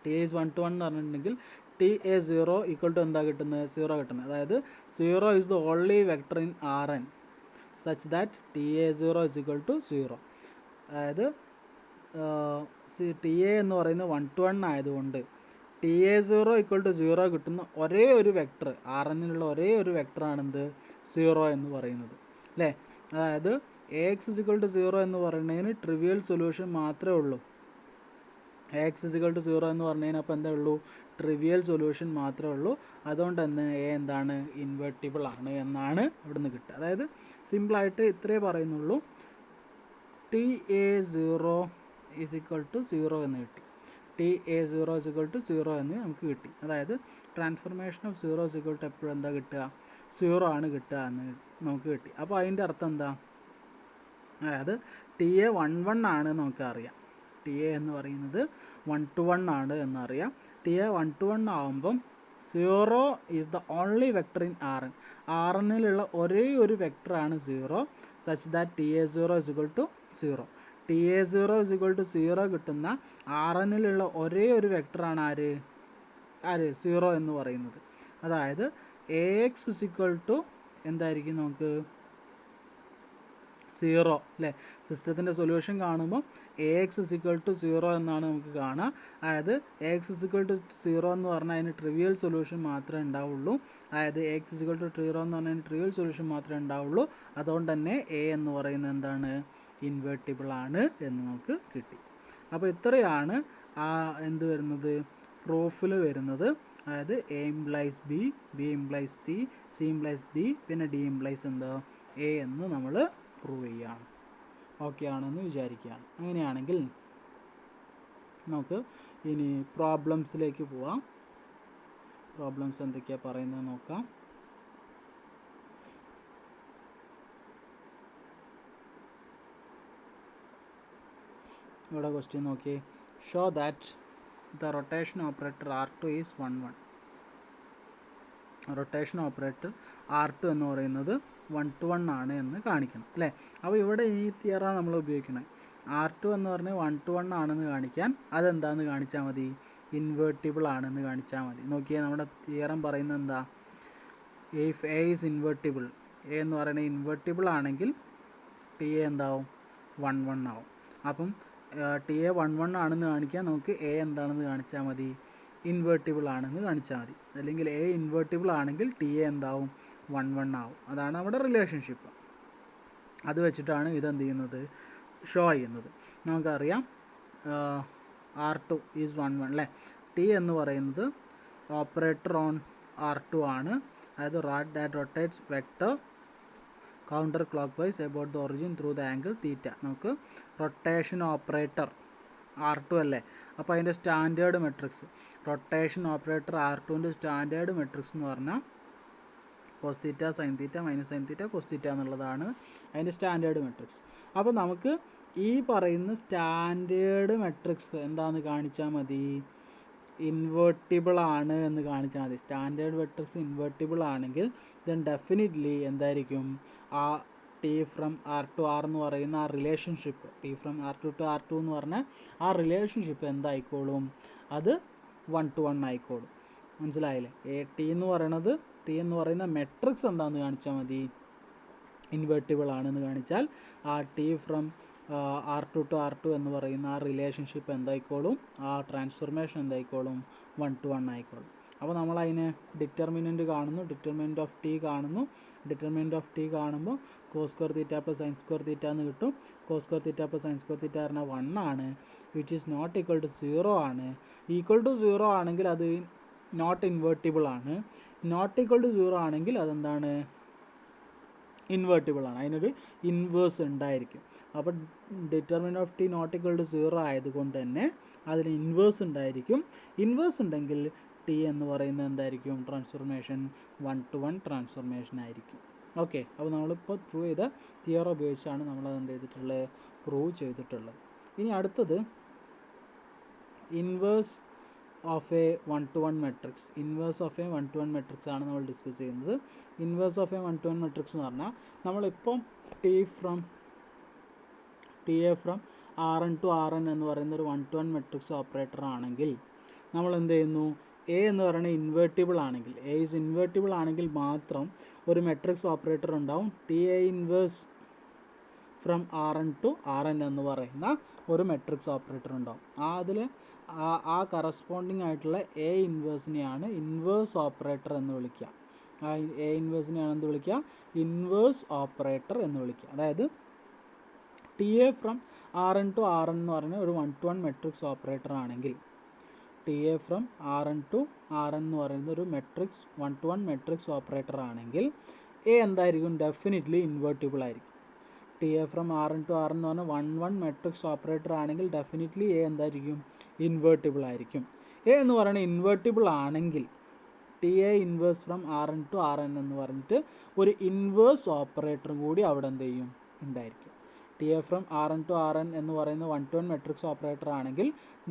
ടി എ ഈസ് 1 to 1 എന്ന് പറഞ്ഞിട്ടുണ്ടെങ്കിൽ T A zero equal to എന്താ കിട്ടുന്നത്, സീറോ കിട്ടുന്നത്. അതായത് zero is the only vector in R N such that T A zero is equal to zero. അതായത് ടി എ എന്ന് പറയുന്നത് 1 to 1 ആയതുകൊണ്ട് T A zero equal to zero കിട്ടുന്ന ഒരേ ഒരു വെക്ടർ, ആർ എന്നിലുള്ള ഒരേ ഒരു വെക്ടറാണെന്ത്, സീറോ എന്ന് പറയുന്നത് അല്ലേ. അതായത് A X is equal to zero എന്ന് പറയുന്നതിന് ട്രിവിയൽ സൊല്യൂഷൻ മാത്രമേ ഉള്ളൂ. A X is equal to zero എന്ന് പറഞ്ഞതിന് അപ്പോൾ എന്താ ഉള്ളൂ, ട്രിവിയൽ സൊല്യൂഷൻ മാത്രമേ ഉള്ളൂ. അതുകൊണ്ട് തന്നെ എ എന്താണ്, ഇൻവേർട്ടിബിൾ ആണ് എന്നാണ് അവിടെ നിന്ന് കിട്ടുക. അതായത് സിമ്പിളായിട്ട് ഇത്രേ പറയുന്നുള്ളൂ, T A zero is equal to zero എന്ന് കിട്ടി. T A zero is equal to zero എന്ന് നമുക്ക് കിട്ടി. അതായത് transformation of zero is equal to എപ്പോഴും എന്താ കിട്ടുക, സീറോ ആണ് കിട്ടുക എന്ന് നമുക്ക് കിട്ടി. അപ്പോൾ അതിൻ്റെ അർത്ഥം എന്താ, അതായത് ടി എ 1 1 ആണ് നമുക്കറിയാം. ടി എ എന്ന് പറയുന്നത് 1 to 1 ആണ് എന്നറിയാം. ടി എ 1 to 1 ആകുമ്പം zero is the only vector in R n. R എന്നിലുള്ള ഒരേ ഒരു വെക്ടറാണ് zero such that T A zero is equal to zero. T A zero is equal to zero കിട്ടുന്ന ആർ എന്നിലുള്ള ഒരേ ഒരു വെക്ടറാണ് ആര് സീറോ എന്ന് പറയുന്നത്. അതായത് A X is equal to എന്തായിരിക്കും, നമുക്ക് സീറോ അല്ലേ. സിസ്റ്റത്തിൻ്റെ സൊല്യൂഷൻ കാണുമ്പോൾ A X is equal to zero എന്നാണ് നമുക്ക് കാണാം. അതായത് A X is equal to zero എന്ന് പറഞ്ഞാൽ അതിന് ട്രിവിയൽ സൊല്യൂഷൻ മാത്രമേ ഉണ്ടാവുള്ളൂ. അതായത് A X is equal to zero എന്ന് പറഞ്ഞാൽ അതിന് ട്രിവിയൽ സൊല്യൂഷൻ മാത്രമേ ഉണ്ടാവുള്ളൂ. അതുകൊണ്ട് തന്നെ എ എന്ന് പറയുന്നത് എന്താണ്, ഇൻവേർട്ടിബിൾ ആണ് എന്ന് നമുക്ക് കിട്ടി. അപ്പോൾ ഇത്രയാണ് എന്ത് വരുന്നത്, പ്രൂഫിൽ വരുന്നത്. അതായത് A implies B, B implies C, C implies D, പിന്നെ ഡി ഇംപ്ലൈസ് എന്താ, എ എന്ന് നമ്മൾ പ്രൂവ് ചെയ്യുകയാണ്. ഓക്കെ ആണെന്ന് വിചാരിക്കുകയാണ്. അങ്ങനെയാണെങ്കിൽ നമുക്ക് ഇനി പ്രോബ്ലംസിലേക്ക് പോവാം. പ്രോബ്ലംസ് എന്തൊക്കെയാണ് പറയുന്നത് നോക്കാം. ഇവിടെ ക്വസ്റ്റ്യൻ നോക്കിയേ, show that the rotation operator R2 is 1 1. Rotation operator R2 എന്ന് പറയുന്നത് 1 to 1 ആണ് എന്ന് കാണിക്കണം അല്ലേ. അപ്പോൾ ഇവിടെ ഈ തിയറാണ് നമ്മൾ ഉപയോഗിക്കുന്നത്. R2 എന്ന് പറഞ്ഞാൽ 1 to 1 ആണെന്ന് കാണിക്കാൻ അതെന്താണെന്ന് കാണിച്ചാൽ മതി, ഇൻവേർട്ടിബിൾ ആണെന്ന് കാണിച്ചാൽ മതി. നോക്കിയാൽ നമ്മുടെ തിയറം പറയുന്നത് എന്താ, if A is invertible, A എന്ന് പറയുന്നത് ഇൻവേർട്ടിബിൾ ആണെങ്കിൽ ടി എ എന്താവും, 1 1 ആവും. അപ്പം ടി എ 1 1 ആണെന്ന് കാണിക്കാൻ നമുക്ക് എ എന്താണെന്ന് കാണിച്ചാൽ മതി, ഇൻവേർട്ടിബിൾ ആണെന്ന് കാണിച്ചാൽ മതി. അല്ലെങ്കിൽ എ ഇൻവേർട്ടിബിൾ ആണെങ്കിൽ ടി എ എന്താവും, 1 1 ആവും. അതാണ് നമ്മുടെ റിലേഷൻഷിപ്പ്. അത് വെച്ചിട്ടാണ് ഇതെന്ത് ചെയ്യുന്നത്, ഷോ ചെയ്യുന്നത്. നമുക്കറിയാം R2 ഈസ് 1 1 അല്ലേ. ടി എന്ന് പറയുന്നത് ഓപ്പറേറ്റർ ഓൺ R2 ആണ്. അതായത് that rotates vector counterclockwise about the origin through the angle theta. നമുക്ക് റൊട്ടേഷൻ ഓപ്പറേറ്റർ R2 അല്ലേ. അപ്പോൾ അതിൻ്റെ സ്റ്റാൻഡേർഡ് മെട്രിക്സ്, റൊട്ടേഷൻ ഓപ്പറേറ്റർ R2ൻ്റെ സ്റ്റാൻഡേർഡ് മെട്രിക്സ് എന്ന് പറഞ്ഞാൽ cos theta sine theta minus sine theta cos theta എന്നുള്ളതാണ് അതിൻ്റെ standard matrix. അപ്പോൾ നമുക്ക് ഈ പറയുന്ന സ്റ്റാൻഡേർഡ് മെട്രിക്സ് എന്താണെന്ന് കാണിച്ചാൽ മതി, ഇൻവേർട്ടിബിൾ ആണ് എന്ന് കാണിച്ചാൽ മതി. സ്റ്റാൻഡേർഡ് മെട്രിക്സ് ഇൻവേർട്ടിബിൾ ആണെങ്കിൽ ദെൻ ഡെഫിനിറ്റ്ലി എന്തായിരിക്കും, ആ T from R to R എന്ന് പറയുന്ന ആ relationship, T from R to R two എന്ന് പറഞ്ഞാൽ ആ റിലേഷൻഷിപ്പ് എന്തായിക്കോളും, അത് 1 to 1 ആയിക്കോളും. മനസ്സിലായില്ലേ? ടി എന്ന് പറയുന്ന മെട്രിക്സ് എന്താണെന്ന് കാണിച്ചാൽ മതി, ഇൻവേർട്ടിബിൾ ആണെന്ന് കാണിച്ചാൽ ആ T from R to R two എന്ന് പറയുന്ന ആ റിലേഷൻഷിപ്പ് എന്തായിക്കോളും, ആ ട്രാൻസ്ഫോർമേഷൻ എന്തായിക്കോളും, 1 to 1 ആയിക്കോളും. അപ്പോൾ നമ്മളതിന് ഡിറ്റർമിനൻറ്റ് കാണുന്നു, ഡിറ്റർമിനൻറ്റ് ഓഫ് ടി കാണുന്നു. ഡിറ്റർമിനൻറ്റ് ഓഫ് ടി കാണുമ്പോൾ cos square theta plus sine square theta എന്ന് കിട്ടും. Cos square theta plus sine square theta പറഞ്ഞാൽ 1 ആണ്, which is not equal to 0 ആണ്. ഈക്വൽ ടു 0 ആണെങ്കിൽ അത് നോട്ട് ഇൻവേർട്ടിബിൾ ആണ്. നോട്ട് ഈക്വൽ ടു 0 ആണെങ്കിൽ അതെന്താണ്, ഇൻവേർട്ടിബിൾ ആണ്. അതിനൊരു ഇൻവേഴ്സ് ഉണ്ടായിരിക്കും. അപ്പോൾ determinant of T not equal to 0 ആയതുകൊണ്ട് തന്നെ അതിന് ഇൻവേഴ്സ് ഉണ്ടായിരിക്കും. ഇൻവേഴ്സ് ഉണ്ടെങ്കിൽ ടി എന്ന് പറയുന്നത് എന്തായിരിക്കും, ട്രാൻസ്ഫോർമേഷൻ 1 to 1 ട്രാൻസ്ഫോർമേഷൻ ആയിരിക്കും. ഓക്കെ, അപ്പോൾ നമ്മളിപ്പോൾ പ്രൂവ് ചെയ്ത തിയറി ഉപയോഗിച്ചാണ് നമ്മളത് എന്ത് ചെയ്തിട്ടുള്ളത്, പ്രൂവ് ചെയ്തിട്ടുള്ളത്. ഇനി അടുത്തത് inverse of A 1 to 1 matrix. Inverse of A 1 to 1 matrix ആണ് നമ്മൾ ഡിസ്കസ് ചെയ്യുന്നത്. Inverse of A 1 to 1 matrix എന്ന് പറഞ്ഞാൽ നമ്മളിപ്പം T A from R N to R N എന്ന് പറയുന്ന ഒരു 1 to 1 മെട്രിക്സ് ഓപ്പറേറ്റർ ആണെങ്കിൽ നമ്മൾ എന്ത് ചെയ്യുന്നു, എ എന്ന് പറയുന്നത് ഇൻവേർട്ടിബിൾ ആണെങ്കിൽ, എ ഈസ് ഇൻവേർട്ടിബിൾ ആണെങ്കിൽ മാത്രം ഒരു മെട്രിക്സ് ഓപ്പറേറ്റർ ഉണ്ടാവും. T A inverse from R N to R N എന്ന് പറയുന്ന ഒരു മെട്രിക്സ് ഓപ്പറേറ്റർ ഉണ്ടാവും. അതിൽ ആ കറസ്പോണ്ടിങ് ആയിട്ടുള്ള എ ഇൻവേഴ്സിനെയാണ് ഇൻവേഴ്സ് ഓപ്പറേറ്റർ എന്ന് വിളിക്കുക. ആ എ ഇൻവേഴ്സിനെയാണ് എന്ത് വിളിക്കുക, ഇൻവേഴ്സ് ഓപ്പറേറ്റർ എന്ന് വിളിക്കുക. അതായത് T A from R N to R N എന്ന് പറയുന്ന ഒരു 1 to 1 മെട്രിക്സ് ഓപ്പറേറ്റർ ആണെങ്കിൽ, T A from R N to R N എന്ന് പറയുന്ന ഒരു 1 to 1 മെട്രിക്സ് ഓപ്പറേറ്റർ ആണെങ്കിൽ എ എന്തായിരിക്കും, ഡെഫിനിറ്റ്ലി ഇൻവേർട്ടിബിൾ ആയിരിക്കും. T A from R N to R എന്ന് പറഞ്ഞാൽ 1 മെട്രിക്സ് ഓപ്പറേറ്റർ ആണെങ്കിൽ ഡെഫിനിറ്റ്ലി എ എന്തായിരിക്കും, ഇൻവേർട്ടിബിൾ ആയിരിക്കും. എ എന്ന് പറയുന്നത് ഇൻവേർട്ടിബിൾ ആണെങ്കിൽ T A inverse from R N to R N എന്ന് പറഞ്ഞിട്ട് ഒരു ഇൻവേഴ്സ് ഓപ്പറേറ്ററും കൂടി അവിടെ എന്ത് ചെയ്യും, ഉണ്ടായിരിക്കും. T A from R N to R N എന്ന് പറയുന്ന 1 to 1 മെട്രിക്സ് ഓപ്പറേറ്റർ ആണെങ്കിൽ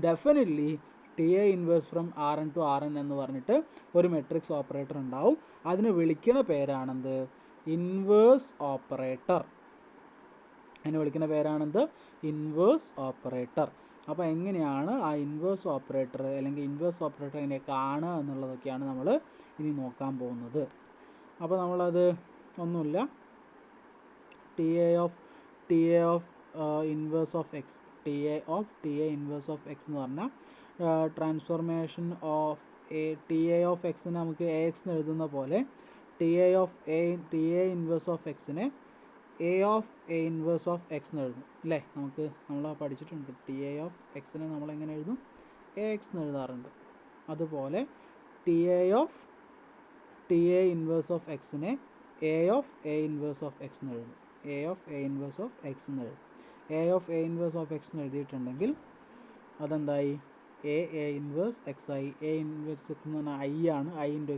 definitely T A inverse from R N to R N എന്ന് പറഞ്ഞിട്ട് ഒരു മെട്രിക്സ് ഓപ്പറേറ്റർ ഉണ്ടാവും. അതിന് വിളിക്കുന്ന പേരാണെന്ത്, ഇൻവേഴ്സ് ഓപ്പറേറ്റർ. അതിന് വിളിക്കുന്ന പേരാണെന്ത്, ഇൻവേഴ്സ് ഓപ്പറേറ്റർ. അപ്പോൾ എങ്ങനെയാണ് ആ ഇൻവേഴ്സ് ഓപ്പറേറ്റർ അല്ലെങ്കിൽ ഇൻവേഴ്സ് ഓപ്പറേറ്റർ എങ്ങനെ കാണുക എന്നുള്ളതൊക്കെയാണ് നമ്മൾ ഇനി നോക്കാൻ പോകുന്നത്. അപ്പോൾ നമ്മളത് ഒന്നുമില്ല, T A of inverse of x, T A inverse of x എന്ന് പറഞ്ഞാൽ transformation of T A of എക്സിനെ നമുക്ക് എ എക്സ് എന്ന് എഴുതുന്ന പോലെ ടി എ ഇൻവേഴ്സ് ഓഫ് എക്സിനെ എ ഇൻവേഴ്സ് ഓഫ് എക്സ് എന്ന് എഴുതും അല്ലേ. നമ്മൾ പഠിച്ചിട്ടുണ്ട്, ടി എ ഓഫ് എക്സിനെ നമ്മളെങ്ങനെ എഴുതും, എ എക്സ് എന്ന് എഴുതാറുണ്ട്. അതുപോലെ ടി എ ഇൻവേഴ്സ് ഓഫ് എക്സിനെ എ ഇൻവേഴ്സ് ഓഫ് എക്സ് എന്ന് എഴുതും. എ ഇൻവേഴ്സ് ഓഫ് എക്സ് എന്ന് എഴുതും. എ ഇൻവേഴ്സ് ഓഫ് എക്സ് എന്ന് എഴുതിയിട്ടുണ്ടെങ്കിൽ അതെന്തായി, എ ഇൻവേഴ്സ് എക്സ് ആയി. എ ഇൻവേഴ്സ് എക്സ് എന്ന് പറഞ്ഞാൽ ഐ ആണ്, ഐ ഇൻറ്റു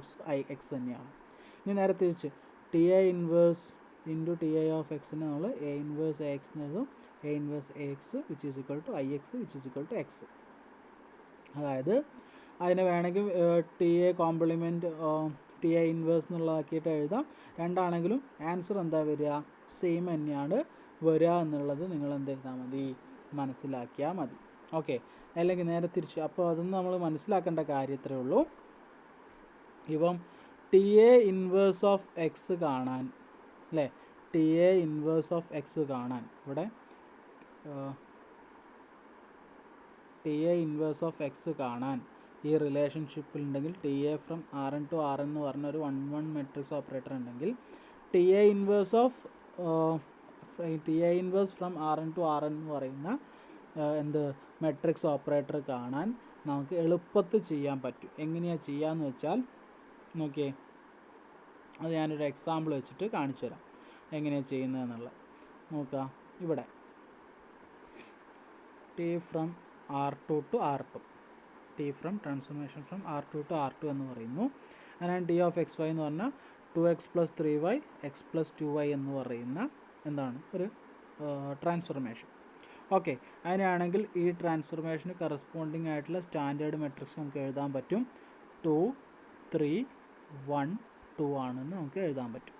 എക്സ് തന്നെയാണ്. ഇനി നേരെ തിരിച്ച് T A inverse into T A of എക്സിനെ നമ്മൾ എ ഇൻവേഴ്സ് എ എക്സ് എന്ന് എഴുതും. A inverse A x which is equal to I x which is equal to x. അതായത് അതിനെ വേണമെങ്കിൽ T A complement T A inverse എന്നുള്ളതാക്കിയിട്ട് എഴുതാം. രണ്ടാണെങ്കിലും ആൻസർ എന്താ വരിക, സെയിം തന്നെയാണ് വരിക എന്നുള്ളത് നിങ്ങൾ എന്ത് ചെയ്താൽ മതി, മനസ്സിലാക്കിയാൽ മതി. ഓക്കെ, അല്ലെങ്കിൽ നേരെ തിരിച്ച്. അപ്പോൾ അതൊന്നും നമ്മൾ മനസ്സിലാക്കേണ്ട കാര്യത്രേ ഉള്ളൂ. ഇപ്പം T A inverse of X കാണാൻ അല്ലേ, T A inverse of X കാണാൻ ഇവിടെ T A inverse of X കാണാൻ ഈ റിലേഷൻഷിപ്പിൽ ഉണ്ടെങ്കിൽ, T A from R N to R N എന്ന് പറഞ്ഞ ഒരു 1 to 1 മെട്രിക്സ് ഓപ്പറേറ്റർ ഉണ്ടെങ്കിൽ T A inverse from R N to R N എന്ന് പറയുന്ന മെട്രിക്സ് ഓപ്പറേറ്റർ കാണാൻ നമുക്ക് എളുപ്പത്തിൽ ചെയ്യാൻ പറ്റും. എങ്ങനെയാണ് ചെയ്യാന്ന് വെച്ചാൽ നോക്കിയേ, അത് ഞാനൊരു എക്സാമ്പിൾ വെച്ചിട്ട് കാണിച്ചു തരാം എങ്ങനെയാണ് ചെയ്യുന്നതെന്നുള്ളത്. നോക്കുക, ഇവിടെ T from R two to R two, T from transformation from R two to R two എന്ന് പറയുന്നു. അതിനാണ് ടി ഓഫ് എക്സ് വൈ എന്ന് പറഞ്ഞാൽ 2x+3y x+2y എന്ന് പറയുന്ന എന്താണ് ഒരു ട്രാൻസ്ഫർമേഷൻ. ഓക്കെ, അങ്ങനെയാണെങ്കിൽ ഈ ട്രാൻസ്ഫർമേഷന് കറസ്പോണ്ടിങ് ആയിട്ടുള്ള സ്റ്റാൻഡേർഡ് മെട്രിക്സ് നമുക്ക് എഴുതാൻ പറ്റും. 2 3 1 2 ആണെന്ന് നമുക്ക് എഴുതാൻ പറ്റും.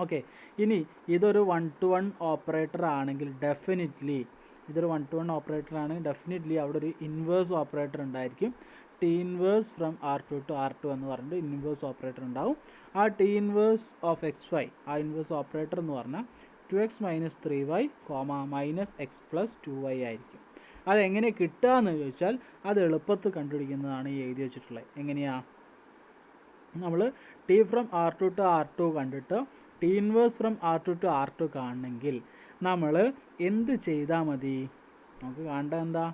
ഓക്കെ, ഇനി ഇതൊരു 1-to-1 ഓപ്പറേറ്റർ ആണെങ്കിൽ ഡെഫിനിറ്റ്ലി അവിടെ ഒരു ഇൻവേഴ്സ് ഓപ്പറേറ്റർ ഉണ്ടായിരിക്കും. T inverse from R2 to R2 എന്ന് പറഞ്ഞിട്ട് ഇൻവേഴ്സ് ഓപ്പറേറ്റർ ഉണ്ടാവും. ആ ടി ഇൻവേഴ്സ് ഓഫ് x5 ആ ഇൻവേഴ്സ് ഓപ്പറേറ്റർ എന്ന് പറഞ്ഞാൽ 2x - 3y, -x+2y ആയിരിക്കും. അതെങ്ങനെ കിട്ടുക എന്ന് ചോദിച്ചാൽ അത് എളുപ്പത്തിൽ കണ്ടുപിടിക്കുന്നതാണ് ഈ എഴുതി വെച്ചിട്ടുള്ളത്. എങ്ങനെയാണ്? നമ്മൾ T from R2 to R2 കണ്ടിട്ട് T inverse from R2 to R2 കാണണമെങ്കിൽ നമ്മൾ എന്ത് ചെയ്താൽ മതി? നമുക്ക് കാണേണ്ടത് എന്താ?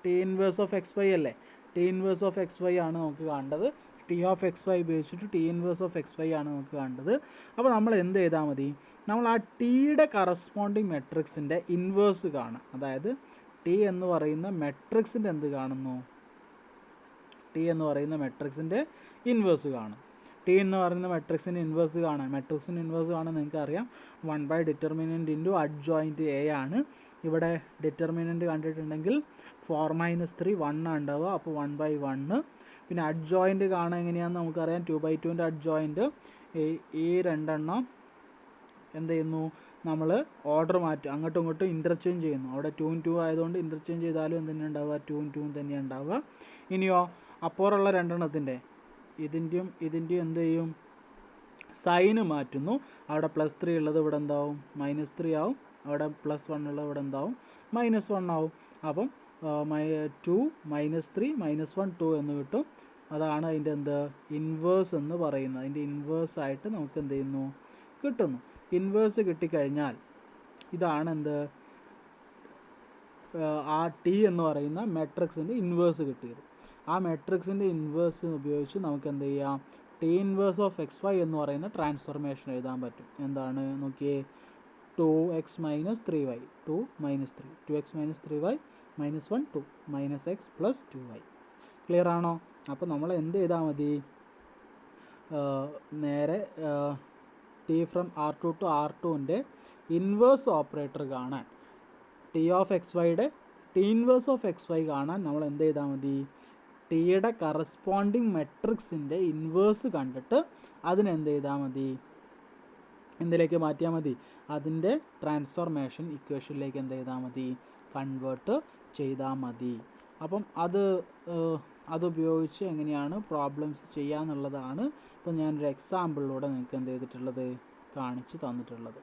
T inverse of X y അല്ലേ? T inverse of X y ആണ് നമുക്ക് കാണേണ്ടത്. ടി ഓഫ് എക്സ് വൈ ഉപയോഗിച്ചിട്ട് T inverse of X y ആണ് നമുക്ക് കാണേണ്ടത്. അപ്പോൾ നമ്മൾ എന്ത് ചെയ്താൽ മതി? നമ്മൾ ആ ടിയുടെ കറസ്പോണ്ടിങ് മെട്രിക്സിൻ്റെ ഇൻവേഴ്സ് കാണുക. അതായത് ടി എന്ന് പറയുന്ന മെട്രിക്സിൻ്റെ എന്ത് കാണുന്നു? ടി എന്ന് പറയുന്ന മെട്രിക്സിൻ്റെ ഇൻവേഴ്സ് കാണും. ടി എന്ന് പറയുന്ന മെട്രിക്സിൻ്റെ ഇൻവേഴ്സ് കാണാൻ നിങ്ങൾക്ക് അറിയാം 1/determinant ഇൻറ്റു അഡ്ജോയിൻറ്റ് എ ആണ്. ഇവിടെ ഡിറ്റർമിനൻറ്റ് കണ്ടിട്ടുണ്ടെങ്കിൽ 4 - 3 1 ഉണ്ടാവുക. അപ്പോൾ 1/1. പിന്നെ അഡ്ജോയിൻറ്റ് കാണാൻ എങ്ങനെയാണെന്ന് നമുക്കറിയാം. 2/2ൻ്റെ അഡ്ജോയിൻറ്റ്. ഈ രണ്ടെണ്ണം എന്ത് ചെയ്യുന്നു? നമ്മൾ ഓർഡർ മാറ്റും, അങ്ങോട്ടും ഇങ്ങോട്ടും ഇൻ്റർചേഞ്ച് ചെയ്യുന്നു. അവിടെ 2 2 ആയതുകൊണ്ട് ഇൻ്റർചേഞ്ച് ചെയ്താലും എന്ത് തന്നെ ഉണ്ടാവുക? 2 2 തന്നെയാണ് ഉണ്ടാവുക. ഇനിയോ അപ്പുറമുള്ള രണ്ടെണ്ണത്തിൻ്റെ ഇതിൻ്റെയും എന്ത് ചെയ്യും? സൈന് മാറ്റുന്നു. അവിടെ +3 ഉള്ളത് ഇവിടെ എന്താവും? -3 ആവും. അവിടെ +1 ഉള്ളത് ഇവിടെ എന്താവും? -1 ആവും. അപ്പം 2 -3 -1 2 എന്ന് കിട്ടും. അതാണ് അതിൻ്റെ ഇൻവേഴ്സ് എന്ന് പറയുന്നത്. അതിൻ്റെ ഇൻവേഴ്സായിട്ട് നമുക്ക് എന്ത് ചെയ്യുന്നു? കിട്ടുന്നു. ഇൻവേഴ്സ് കിട്ടിക്കഴിഞ്ഞാൽ ഇതാണ് ആ ടി എന്ന് പറയുന്ന മെട്രിക്സിൻ്റെ ഇൻവേഴ്സ് കിട്ടിയത്. ആ മെട്രിക്സിൻ്റെ ഇൻവേഴ്സ് ഉപയോഗിച്ച് നമുക്ക് എന്ത് ചെയ്യാം? T inverse of X Y എന്ന് പറയുന്ന ട്രാൻസ്ഫർമേഷൻ എഴുതാൻ പറ്റും. എന്താണ് നോക്കിയേ? 2x - 3y 2 - 3 2x - 3y -1 2 -x+2y. Clear ആണോ? അപ്പോൾ നമ്മൾ എന്ത് ചെയ്താൽ മതി? നേരെ ടി ഫ്രം R2 to R2ൻ്റെ ഇൻവേഴ്സ് ഓപ്പറേറ്റർ കാണാൻ, ടി ഓഫ് എക്സ് വൈയുടെ T inverse of X y കാണാൻ നമ്മൾ എന്ത് ചെയ്താൽ മതി? ടിയുടെ കറസ്പോണ്ടിങ് മെട്രിക്സിൻ്റെ ഇൻവേഴ്സ് കണ്ടിട്ട് അതിനെന്ത് ചെയ്താൽ മതി? എന്തിലേക്ക് മാറ്റിയാൽ മതി? അതിൻ്റെ ട്രാൻസ്ഫോർമേഷൻ ഇക്വേഷനിലേക്ക് എന്ത് ചെയ്താൽ മതി? കൺവേർട്ട് ചെയ്താൽ മതി. അപ്പം അതുപയോഗിച്ച് എങ്ങനെയാണ് പ്രോബ്ലംസ് ചെയ്യാന്നുള്ളതാണ് ഇപ്പോൾ ഞാനൊരു എക്സാമ്പിളിലൂടെ നിങ്ങൾക്ക് എന്ത് ചെയ്തിട്ടുള്ളത്? കാണിച്ച് തന്നിട്ടുള്ളത്.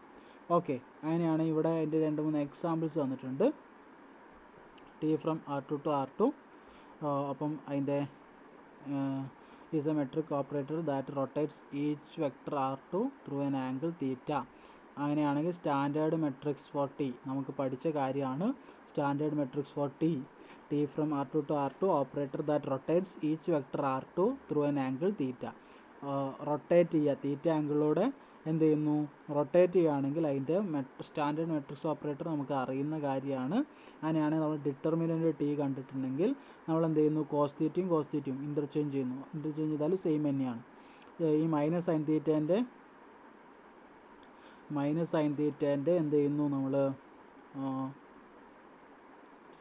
ഓക്കെ, അങ്ങനെയാണ് ഇവിടെ എൻ്റെ 2-3 എക്സാമ്പിൾസ് തന്നിട്ടുണ്ട്. T from R2 to R2. അപ്പം അതിൻ്റെ is A metric operator that rotates each vector R2 through an angle theta. അങ്ങനെയാണെങ്കിൽ സ്റ്റാൻഡേർഡ് മെട്രിക്സ് ഫോർ ടി നമുക്ക് പഠിച്ച കാര്യമാണ്. Standard matrix four T from R2 to R2 operator that rotates each vector R2 through an angle theta. Rotate ചെയ്യുക, തീറ്റ ആംഗിളിലൂടെ എന്ത് ചെയ്യുന്നു? Rotate ചെയ്യുകയാണെങ്കിൽ അതിൻ്റെ standard matrix operator നമുക്ക് അറിയുന്ന കാര്യമാണ്. അങ്ങനെയാണെങ്കിൽ നമ്മൾ ഡിറ്റർമിനൻ്റ് ടി കണ്ടിട്ടുണ്ടെങ്കിൽ നമ്മൾ എന്ത് ചെയ്യുന്നു? കോസ് തീറ്റയും ഇൻ്റർചേഞ്ച് ചെയ്യുന്നു. ഇൻ്റർചേഞ്ച് ചെയ്താൽ സെയിം തന്നെയാണ്. ഈ സൈൻ തീറ്റേൻ്റെ എന്ത് ചെയ്യുന്നു? നമ്മൾ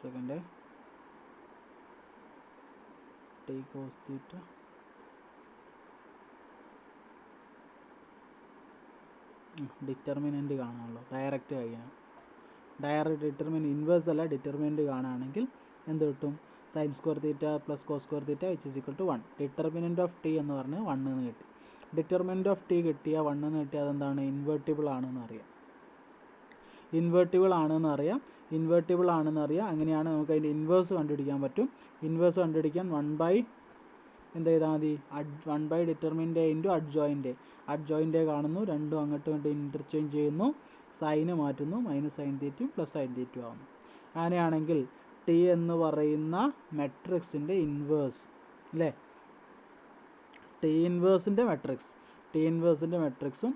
second T cos theta determinant കാണാമല്ലോ. ഡയറക്റ്റ് കഴിയണം. ഇൻവേഴ്സ് അല്ല, ഡിറ്റർമിനൻ്റ് കാണുകയാണെങ്കിൽ എന്ത് കിട്ടും? sin square theta plus cos square theta which is equal to 1. Determinant of T എന്ന് പറഞ്ഞാൽ 1 എന്ന് കിട്ടി. ഡിറ്റർമിനൻ്റ് ഓഫ് ടി കിട്ടിയ 1 എന്ന് കിട്ടിയാൽ അതെന്താണ്? ഇൻവേർട്ടിബിൾ ആണെന്ന് അറിയാം. അങ്ങനെയാണ് നമുക്ക് അതിൻ്റെ ഇൻവേഴ്സ് കണ്ടുപിടിക്കാൻ പറ്റും. ഇൻവേഴ്സ് കണ്ടുപിടിക്കാൻ 1 എന്ത് ചെയ്താൽ മതി? 1 ഡിറ്റർമിനൻ്റ് ഇൻറ്റു അഡ്ജോയിൻ്റ് കാണുന്നു. രണ്ടും അങ്ങോട്ടും ഇൻ്റർചേഞ്ച് ചെയ്യുന്നു. സൈന് മാറ്റുന്നു. -sin തീറ്റയും +sin തീറ്റയും ആവുന്നു. അങ്ങനെയാണെങ്കിൽ ടി എന്ന് പറയുന്ന മെട്രിക്സിൻ്റെ ഇൻവേഴ്സ് അല്ലേ? ടി ഇൻവേഴ്സിൻ്റെ മെട്രിക്സും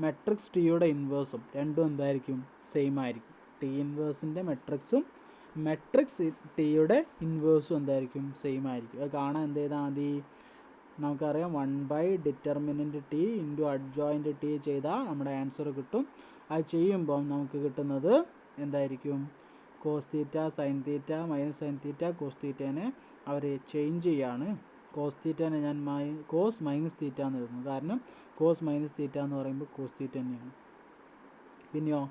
മെട്രിക്സ് ടിയുടെ ഇൻവേഴ്സും രണ്ടും എന്തായിരിക്കും? സെയിം ആയിരിക്കും. ടി ഇൻവേഴ്സിൻ്റെ മെട്രിക്സും മെട്രിക്സ് ടിയുടെ ഇൻവേഴ്സും എന്തായിരിക്കും? സെയിം ആയിരിക്കും. അത് കാണാൻ എന്ത് ചെയ്താൽ മതി? നമുക്കറിയാം one by determinant T into adjoint T ചെയ്താൽ നമ്മുടെ ആൻസർ കിട്ടും. അത് ചെയ്യുമ്പം നമുക്ക് കിട്ടുന്നത് എന്തായിരിക്കും? Cos theta sine theta minus sine theta cos തീറ്റേനെ അവർ ചേഞ്ച് ചെയ്യാണ്. കോസ് തീറ്റേനെ ഞാൻ കോസ് മൈനസ് തീറ്റ എന്ന് എഴുതുന്നു. കാരണം കോസ് മൈനസ് തീറ്റ എന്ന് പറയുമ്പോൾ കോസ് തീറ്റ തന്നെയാണ്. പിന്നെയോ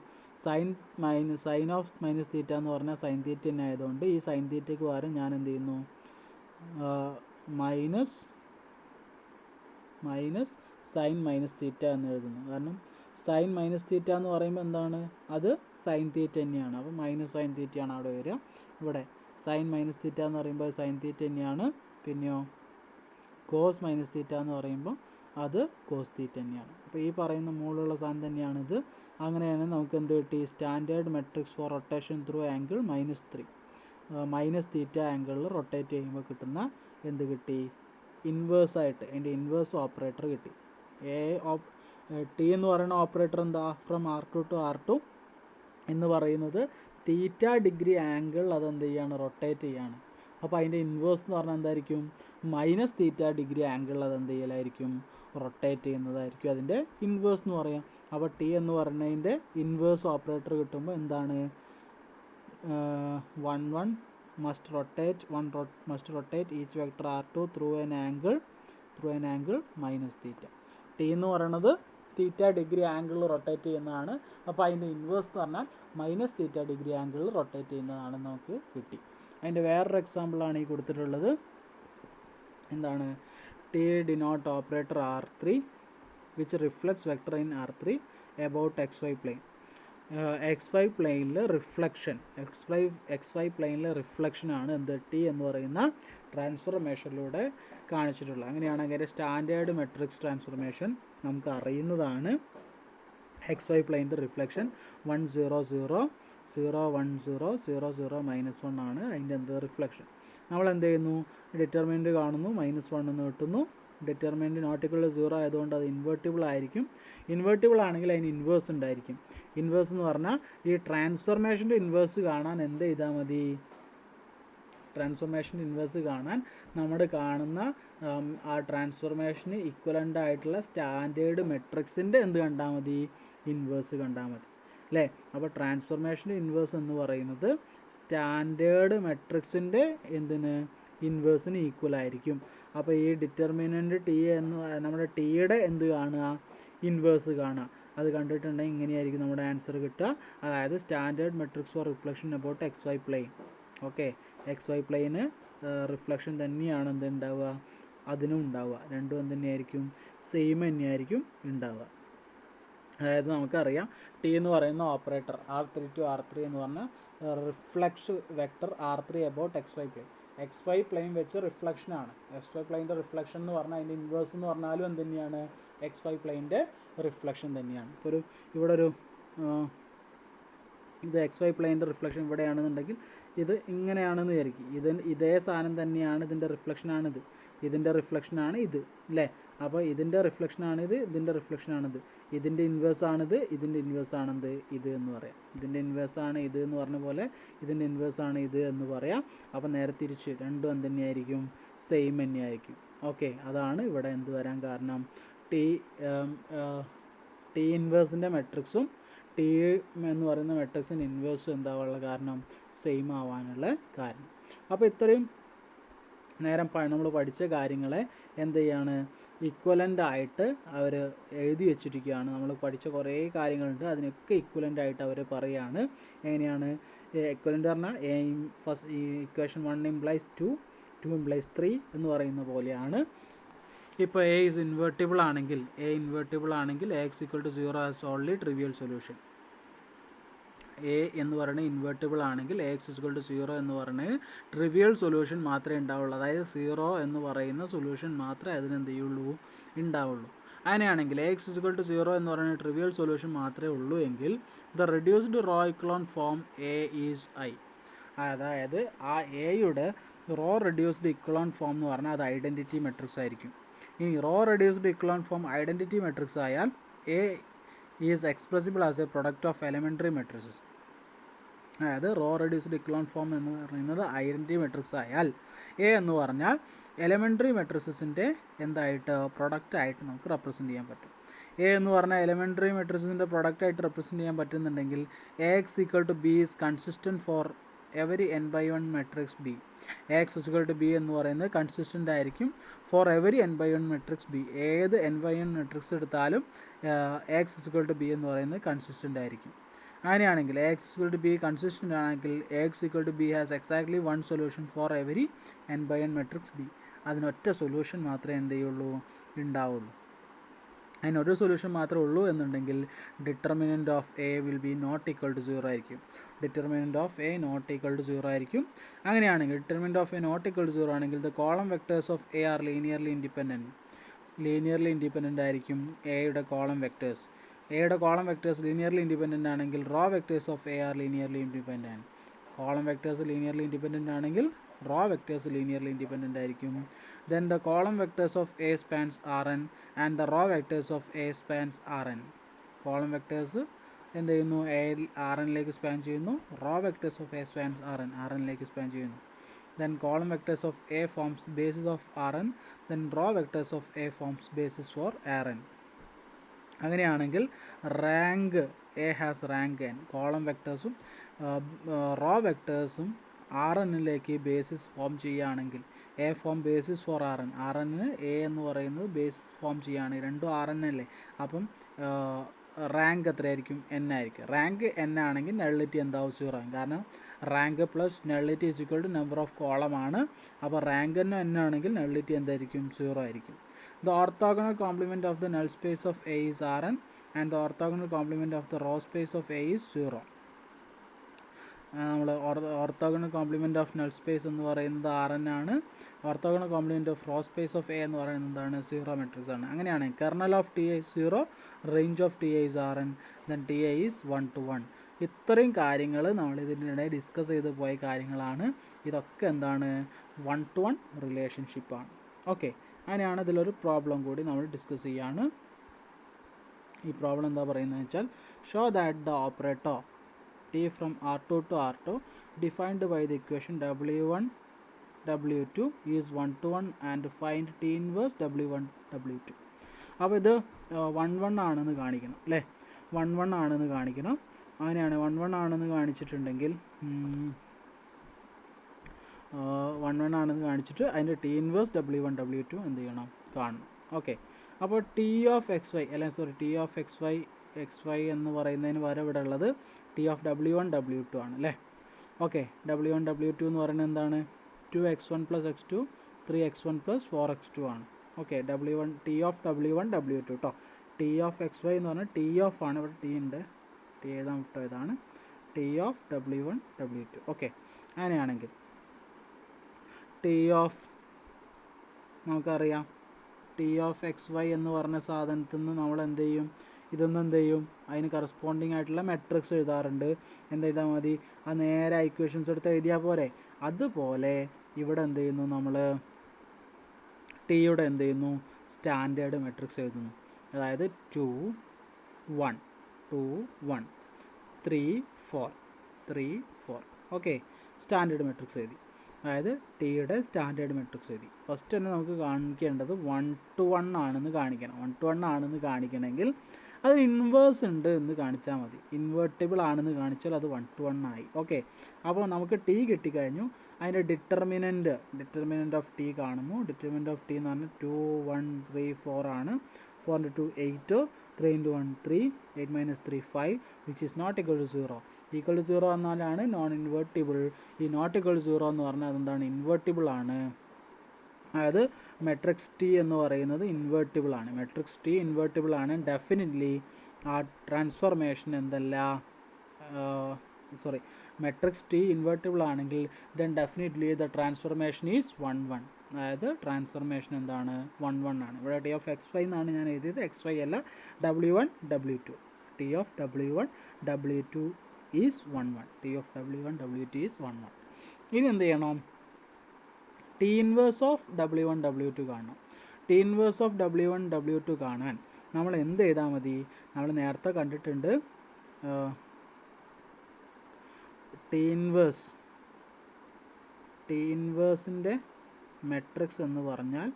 സൈൻ ഓഫ് മൈനസ് തീറ്റ എന്ന് പറഞ്ഞാൽ സൈൻ തീറ്റ തന്നെ ആയതുകൊണ്ട് ഈ സൈൻ തീറ്റയ്ക്ക് പകരം ഞാൻ എന്ത് ചെയ്യുന്നു? മൈനസ് സൈൻ മൈനസ് തീറ്റ എന്ന് എഴുതുന്നു. കാരണം സൈൻ മൈനസ് തീറ്റ എന്ന് പറയുമ്പോൾ എന്താണ്? അത് സൈൻ തീറ്റ തന്നെയാണ്. അപ്പോൾ മൈനസ് സൈൻ തീറ്റയാണ് അവിടെ വരിക. ഇവിടെ സൈൻ മൈനസ് തീറ്റ എന്ന് പറയുമ്പോൾ സൈൻ തീറ്റ തന്നെയാണ്. പിന്നെയോ കോസ് മൈനസ് തീറ്റ എന്ന് പറയുമ്പോൾ അത് കോസ് തീറ്റ തന്നെയാണ്. അപ്പോൾ ഈ പറയുന്ന മുകളിലുള്ള സാധനം തന്നെയാണിത്. അങ്ങനെയാണ് നമുക്ക് എന്ത് കിട്ടി? Standard matrix four rotation through angle -3 minus theta ആംഗിളിൽ റൊട്ടേറ്റ് ചെയ്യുമ്പോൾ കിട്ടുന്ന എന്ത് കിട്ടി? ഇൻവേഴ്സായിട്ട് അതിൻ്റെ ഇൻവേഴ്സ് ഓപ്പറേറ്റർ കിട്ടി. ടി എന്ന് പറയുന്ന ഓപ്പറേറ്റർ എന്താ? ഫ്രം R2 to R2 എന്ന് പറയുന്നത് തീറ്റ ഡിഗ്രി ആംഗിൾ അതെന്ത് ചെയ്യാണ്? റൊട്ടേറ്റ് ചെയ്യാണ്. അപ്പോൾ അതിൻ്റെ ഇൻവേഴ്സ് എന്ന് പറഞ്ഞാൽ എന്തായിരിക്കും? മൈനസ് തീറ്റ ഡിഗ്രി ആംഗിൾ അതെന്ത് ചെയ്യലായിരിക്കും? റൊട്ടേറ്റ് ചെയ്യുന്നതായിരിക്കും അതിൻ്റെ ഇൻവേഴ്സ് എന്ന് പറയാം. അപ്പോൾ ടി എന്ന് പറയുന്നതിൻ്റെ ഇൻവേഴ്സ് ഓപ്പറേറ്റർ കിട്ടുമ്പോൾ എന്താണ്? 1 must rotate each vector R2 through an angle minus theta. T എന്ന് പറയുന്നത് തീറ്റ ഡിഗ്രി ആംഗിളിൽ റൊട്ടേറ്റ് ചെയ്യുന്നതാണ്. അപ്പോൾ അതിൻ്റെ ഇൻവേഴ്സ് എന്ന് പറഞ്ഞാൽ മൈനസ് തീറ്റ ഡിഗ്രി ആംഗിളിൽ റൊട്ടേറ്റ് ചെയ്യുന്നതാണെന്ന് നമുക്ക് കിട്ടി. അതിൻ്റെ വേറൊരു എക്സാമ്പിളാണ് ഈ കൊടുത്തിട്ടുള്ളത്. എന്താണ്? T denote operator R3 which reflects vector in R3 about xy plane. XY പ്ലെയിനിൽ റിഫ്ലക്ഷനാണ് എന്ത്? ടി എന്ന് പറയുന്ന ട്രാൻസ്ഫർമേഷനിലൂടെ കാണിച്ചിട്ടുള്ളത്. അങ്ങനെയാണെങ്കിൽ സ്റ്റാൻഡേർഡ് മെട്രിക്സ് ട്രാൻസ്ഫർമേഷൻ നമുക്ക് അറിയുന്നതാണ്. XY പ്ലെയിനിൻ്റെ റിഫ്ലക്ഷൻ 1 0 0 0 1 0 0 0 -1 ആണ് അതിൻ്റെ എന്ത്? റിഫ്ലക്ഷൻ. നമ്മൾ എന്ത് ചെയ്യുന്നു? ഡിറ്റർമിനൻറ്റ് കാണുന്നു, -1 എന്ന് കിട്ടുന്നു. ഡിറ്റർമിനൻറ്റ് നോട്ട് ഈക്വൽ ടു 0 ആയതുകൊണ്ട് അത് ഇൻവേർട്ടിബിൾ ആയിരിക്കും. ഇൻവേർട്ടിബിൾ ആണെങ്കിൽ അതിന് ഇൻവേഴ്സ് ഉണ്ടായിരിക്കും. ഇൻവേഴ്സ് എന്ന് പറഞ്ഞാൽ ഈ ട്രാൻസ്ഫർമേഷൻ്റെ ഇൻവേഴ്സ് കാണാൻ എന്ത് ചെയ്താൽ മതി? ട്രാൻസ്ഫർമേഷൻ്റെ ഇൻവേഴ്സ് കാണാൻ നമ്മൾ കാണുന്ന ആ ട്രാൻസ്ഫർമേഷന് ഇക്വലൻ്റ് ആയിട്ടുള്ള സ്റ്റാൻഡേർഡ് മെട്രിക്സിൻ്റെ എന്ത് കണ്ടാൽ മതി? ഇൻവേഴ്സ് കണ്ടാൽ മതി അല്ലേ? അപ്പോൾ ട്രാൻസ്ഫർമേഷൻ്റെ ഇൻവേഴ്സ് എന്ന് പറയുന്നത് സ്റ്റാൻഡേർഡ് മെട്രിക്സിൻ്റെ എന്തിന്? ഇൻവേഴ്സിന് ഈക്വൽ ആയിരിക്കും. അപ്പോൾ ഈ ഡിറ്റർമിനൻറ്റ് ടി എന്ന് നമ്മുടെ ടിയുടെ എന്ത് കാണുക? ഇൻവേഴ്സ് കാണുക. അത് കണ്ടിട്ടുണ്ടെങ്കിൽ ഇങ്ങനെയായിരിക്കും നമ്മുടെ ആൻസർ കിട്ടുക. അതായത് standard matrix for reflection about XY plane. Okay, XY പ്ലെയിന് റിഫ്ലക്ഷൻ തന്നെയാണ് എന്തുണ്ടാവുക? അതിനും ഉണ്ടാവുക. രണ്ടും എന്ത് തന്നെയായിരിക്കും? സെയിം തന്നെയായിരിക്കും ഉണ്ടാവുക. അതായത് നമുക്കറിയാം ടി എന്ന് പറയുന്ന ഓപ്പറേറ്റർ R3 to R3 എന്ന് പറഞ്ഞാൽ reflection vector R3 about XY plane വെച്ച് റിഫ്ലക്ഷനാണ്. XY പ്ലെയിൻ്റെ റിഫ്ലക്ഷൻ എന്ന് പറഞ്ഞാൽ അതിൻ്റെ ഇൻവേഴ്സ് എന്ന് പറഞ്ഞാലും എന്ത് തന്നെയാണ്? XY പ്ലെയിൻ്റെ റിഫ്ലക്ഷൻ തന്നെയാണ്. ഇപ്പോൾ ഇവിടെ ഒരു ഇത് XY പ്ലെയിൻ്റെ റിഫ്ലക്ഷൻ ഇവിടെയാണെന്നുണ്ടെങ്കിൽ ഇത് ഇങ്ങനെയാണെന്ന് വിചാരിക്കും. ഇതേ സാധനം തന്നെയാണ്, ഇതിൻ്റെ റിഫ്ലക്ഷനാണിത്, ഇതിൻ്റെ റിഫ്ലക്ഷനാണ് ഇത് അല്ലേ? അപ്പോൾ ഇതിൻ്റെ റിഫ്ലക്ഷനാണിത്, ഇതിൻ്റെ റിഫ്ലക്ഷനാണിത്, ഇതിൻ്റെ ഇൻവേഴ്സാണിത്, ഇതിൻ്റെ ഇൻവേഴ്സാണെന്ത്? ഇത് എന്ന് പറയാം. ഇതിൻ്റെ ഇൻവേഴ്സാണ് ഇത് എന്ന് പറഞ്ഞ പോലെ ഇതിൻ്റെ ഇൻവേഴ്സാണ് ഇത് എന്ന് പറയാം. അപ്പോൾ നേരെ തിരിച്ച് രണ്ടും എന്ത് തന്നെയായിരിക്കും? സെയിം തന്നെയായിരിക്കും. ഓക്കെ, അതാണ് ഇവിടെ എന്ത് വരാൻ കാരണം? ടി ഇൻവേഴ്സിൻ്റെ മെട്രിക്സും ടി എന്ന് പറയുന്ന മെട്രിക്സിൻ്റെ ഇൻവേഴ്സും എന്താവാനുള്ള കാരണം? സെയിം ആവാനുള്ള കാരണം. അപ്പോൾ ഇത്രയും നേരം നമ്മൾ പഠിച്ച കാര്യങ്ങളെ എന്ത് ചെയ്യാണ്? ഇക്വലൻ്റ് ആയിട്ട് അവർ എഴുതി വെച്ചിരിക്കുകയാണ്. നമ്മൾ പഠിച്ച കുറേ കാര്യങ്ങളുണ്ട്, അതിനൊക്കെ ഇക്വലൻ്റ് ആയിട്ട് അവർ പറയുകയാണ്. എങ്ങനെയാണ് ഇക്വലൻ്റ് പറഞ്ഞാൽ? ഫസ്റ്റ് ഇക്വേഷൻ 1 implies 2, 2 implies 3 എന്ന് പറയുന്ന പോലെയാണ്. ഇപ്പോൾ A is invertible ആണെങ്കിൽ Ax equal to 0 has only trivial solution. A എന്ന് പറയുന്നത് ഇൻവേർട്ടിബിൾ ആണെങ്കിൽ Ax equal to 0 എന്ന് പറയുന്നത് ട്രിവിയൽ സൊല്യൂഷൻ മാത്രമേ ഉണ്ടാവുള്ളൂ. അതായത് 0 എന്ന് പറയുന്ന സൊല്യൂഷൻ മാത്രമേ അതിനെന്ത് ചെയ്യുള്ളൂ? ഉണ്ടാവുള്ളൂ. അങ്ങനെയാണെങ്കിൽ Ax equal to 0 എന്ന് പറയുന്നത് ട്രിവിയൽ സൊല്യൂഷൻ മാത്രമേ ഉള്ളൂ എങ്കിൽ the reduced row echelon form A is I. അതായത് ആ എയുടെ റോ റെഡ്യൂസ്ഡ് ഇക്വലൻ ഫോം എന്ന് പറഞ്ഞാൽ അത് ഐഡൻറ്റിറ്റി മെട്രിക്സ് ആയിരിക്കും. ഇനി row reduced echelon form identity matrix ആയാൽ A is expressible as a product of elementary matrices. അതായത് റോ റെഡ്യൂസ്ഡ് ഇക്ലോൺ ഫോം എന്ന് പറയുന്നത് ഐഡൻറ്റിറ്റി മെട്രിക്സ് ആയാൽ എ എന്ന് പറഞ്ഞാൽ എലമെൻ്ററി മെട്രിക്സിൻ്റെ എന്തായിട്ട് പ്രൊഡക്റ്റായിട്ട് നമുക്ക് റെപ്രസെൻറ്റ് ചെയ്യാൻ പറ്റും. എ എന്ന് പറഞ്ഞാൽ എലമെൻ്ററി മെട്രിക്സിൻ്റെ പ്രൊഡക്റ്റായിട്ട് റെപ്രസെൻറ്റ് ചെയ്യാൻ പറ്റുന്നുണ്ടെങ്കിൽ A X equal to B is consistent for every n/1 matrix B. A X equal to B എന്ന് പറയുന്നത് കൺസിസ്റ്റൻ്റ് ആയിരിക്കും four every n/1 matrix B. ഏത് n/1 മെട്രിക്സ് എടുത്താലും A X equal to B എന്ന് പറയുന്നത് consistent ആയിരിക്കും. അങ്ങനെയാണെങ്കിൽ A X equal to b consistent ആണെങ്കിൽ A X equal to b has exactly one solution for every n/n matrix b. അതിനൊറ്റ solution മാത്രമേ എന്ത് ചെയ്യുള്ളൂ ഉണ്ടാവുള്ളൂ. അതിനൊരു സൊല്യൂഷൻ മാത്രമേ ഉള്ളൂ എന്നുണ്ടെങ്കിൽ determinant of A will be not equal to 0 ആയിരിക്കും. Determinant of A not equal to 0 ആയിരിക്കും. അങ്ങനെയാണെങ്കിൽ determinant of A not equal to 0 ആണെങ്കിൽ the column vectors of A are linearly independent ആയിരിക്കും എയുടെ കോളം വെക്ടേഴ്സ്. എയുടെ കോളം വെക്ടേഴ്സ് ലീനിയർലി ഇൻഡിപെൻഡൻ്റ് ആണെങ്കിൽ row vectors of A are linearly independent. Column vectors linearly independent ആണെങ്കിൽ row vectors linearly independent ആയിരിക്കും. Then the column vectors of A spans Rn and the raw vectors of A spans Rn. Column vectors എന്ത് ചെയ്യുന്നു? Rnലേക്ക് span ചെയ്യുന്നു. raw vectors of A spans Rnലേക്ക് span ചെയ്യുന്നു. Then column vectors of A forms basis of Rn. Then raw vectors of A forms basis for Rn. അങ്ങനെയാണെങ്കിൽ rank A has rank n. Column വെക്ടേഴ്സും row വെക്ടേഴ്സും Rnലേക്ക് basis form ചെയ്യുകയാണെങ്കിൽ A form basis for Rn. Rnന് A എന്ന് പറയുന്നത് basis form ചെയ്യുകയാണെങ്കിൽ രണ്ടും Rn അല്ലേ. അപ്പം റാങ്ക് എത്രയായിരിക്കും? n ആയിരിക്കും. റാങ്ക് n ആണെങ്കിൽ നള്ളിറ്റി എന്താവും? 0 ആകും. കാരണം rank plus nullity is equal to number of column ആണ്. അപ്പോൾ റാങ്ക് n ആണെങ്കിൽ നള്ളിറ്റി എന്തായിരിക്കും? 0 ആയിരിക്കും. The orthogonal complement of the null space of A is Rn and the orthogonal complement of the row space of A is 0. നമ്മൾ orthogonal complement of null space എന്ന് പറയുന്നത് Rn ആണ്. Orthogonal complement of row space of A എന്ന് പറയുന്നത് എന്താണ്? 0 matrix ആണ്. അങ്ങനെയാണ് kernel of T I 0, range of T I is Rn, then T I is 1 to 1. ഇത്രയും കാര്യങ്ങൾ നമ്മൾ ഇതിനിടെ ഡിസ്കസ് ചെയ്ത് പോയ കാര്യങ്ങളാണ്. ഇതൊക്കെ എന്താണ്? 1 to 1 റിലേഷൻഷിപ്പാണ്. ഓക്കെ, അങ്ങനെയാണ് ഇതിലൊരു പ്രോബ്ലം കൂടി നമ്മൾ ഡിസ്കസ് ചെയ്യാണ്. ഈ പ്രോബ്ലം എന്താ പറയുന്നത് വെച്ചാൽ show that the operator T from R2 to R2 defined by the equation W1 W2 is 1 to 1 and find T inverse W1 W2. അപ്പോൾ ഇത് 1 ആണെന്ന് കാണിക്കണം അല്ലേ? 1 ആണെന്ന് കാണിക്കണം. അങ്ങനെയാണ് 1 ആണെന്ന് കാണിച്ചിട്ടുണ്ടെങ്കിൽ 1 ആണെന്ന് കാണിച്ചിട്ട് അതിൻ്റെ T inverse W1 W2 എന്ത് ചെയ്യണം? കാണണം. ഓക്കെ, അപ്പോൾ T of xy അല്ലെങ്കിൽ സോറി T of xy എന്ന് പറയുന്നതിന് പകരം ഇവിടെ ഉള്ളത് T of W1 W2 ആണ് അല്ലേ? ഓക്കെ, W1 W2 എന്ന് പറയുന്നത് എന്താണ്? 2x1 plus x2 3x1 plus 4x2 ആണ്. Okay, T of W1 W2 കേട്ടോ. T of xy എന്ന് പറഞ്ഞാൽ T of ആണ്, ഇവിടെ T ഉണ്ട്, T എഴുതാൻ വിട്ടോ, ഇതാണ് T of W1 W2. Okay, അങ്ങനെയാണെങ്കിൽ T of നമുക്കറിയാം T of xy എന്ന് പറഞ്ഞ സാധനത്തിൽ നിന്ന് നമ്മൾ എന്ത് ചെയ്യും? ഇതൊന്നും എന്ത് ചെയ്യും? അതിന് കറസ്പോണ്ടിങ് ആയിട്ടുള്ള മെട്രിക്സ് എഴുതാറുണ്ട്. എന്തെഴുതാൽ മതി? അത് നേരെ ഇക്വേഷൻസ് എടുത്ത് എഴുതിയാൽ പോരെ. അതുപോലെ ഇവിടെ എന്ത് ചെയ്യുന്നു? നമ്മൾ ടിയുടെ എന്ത് ചെയ്യുന്നു? സ്റ്റാൻഡേർഡ് മെട്രിക്സ് എഴുതുന്നു. അതായത് 2 1 2 1 3 4 3 4. ഓക്കെ, സ്റ്റാൻഡേർഡ് മെട്രിക്സ് എഴുതി. അതായത് ടിയുടെ സ്റ്റാൻഡേർഡ് മെട്രിക്സ് എഴുതി. ഫസ്റ്റ് തന്നെ നമുക്ക് കാണിക്കേണ്ടത് 1 to 1 ആണെന്ന് കാണിക്കണം. 1 to 1 ആണെന്ന് കാണിക്കണമെങ്കിൽ അതിന് ഇൻവേഴ്സ് ഉണ്ട് എന്ന് കാണിച്ചാൽ മതി. ഇൻവേർട്ടിബിൾ ആണെന്ന് കാണിച്ചാൽ അത് 1 to 1 ആയി. ഓക്കെ, അപ്പോൾ നമുക്ക് ടി കിട്ടിക്കഴിഞ്ഞു. അതിൻ്റെ ഡിറ്റർമിനൻ്റ് ഓഫ് ടി കാണുന്നു. ഡിറ്റർമിനൻ്റ് ഓഫ് ടി എന്ന് പറഞ്ഞാൽ 2 1 3 4 ആണ്. 4 into 2 8, 3 into 1 3, 8 minus 3 5, which is not equal to 0. Equal to 0 എന്നാലാണ് നോൺ ഇൻവേർട്ടിബിൾ. ഈ നോട്ട് ഈക്വൽ ടു 0 എന്ന് പറഞ്ഞാൽ അതെന്താണ്? ഇൻവേർട്ടിബിൾ ആണ്. അതായത് മെട്രിക്സ് ടി എന്ന് പറയുന്നത് ഇൻവേർട്ടിബിൾ ആണ്. മെട്രിക്സ് ടി ഇൻവേർട്ടിബിൾ ആണ്. ഡെഫിനറ്റ്ലി ആ ട്രാൻസ്ഫോർമേഷൻ മെട്രിക്സ് ടി ഇൻവേർട്ടിബിൾ ആണെങ്കിൽ then definitely the transformation is 1 1. അതായത് ട്രാൻസ്ഫോർമേഷൻ എന്താണ്? 1 1 ആണ്. ഇവിടെ ടി ഓഫ് xy എന്നാണ് ഞാൻ എഴുതിയത്, xy അല്ല, W1 W2. T of W1 W2 is 1 1. T of W1 W2 is 1 1. ഇനി എന്ത് ചെയ്യണം? T inverse of W1 W2 കാണണം. T inverse of W1 W2 കാണാൻ നമ്മൾ എന്ത് ചെയ്താൽ മതി? നമ്മൾ നേരത്തെ കണ്ടിട്ടുണ്ട് ടി ഇൻവേഴ്സിൻ്റെ മെട്രിക്സ് എന്ന് പറഞ്ഞാൽ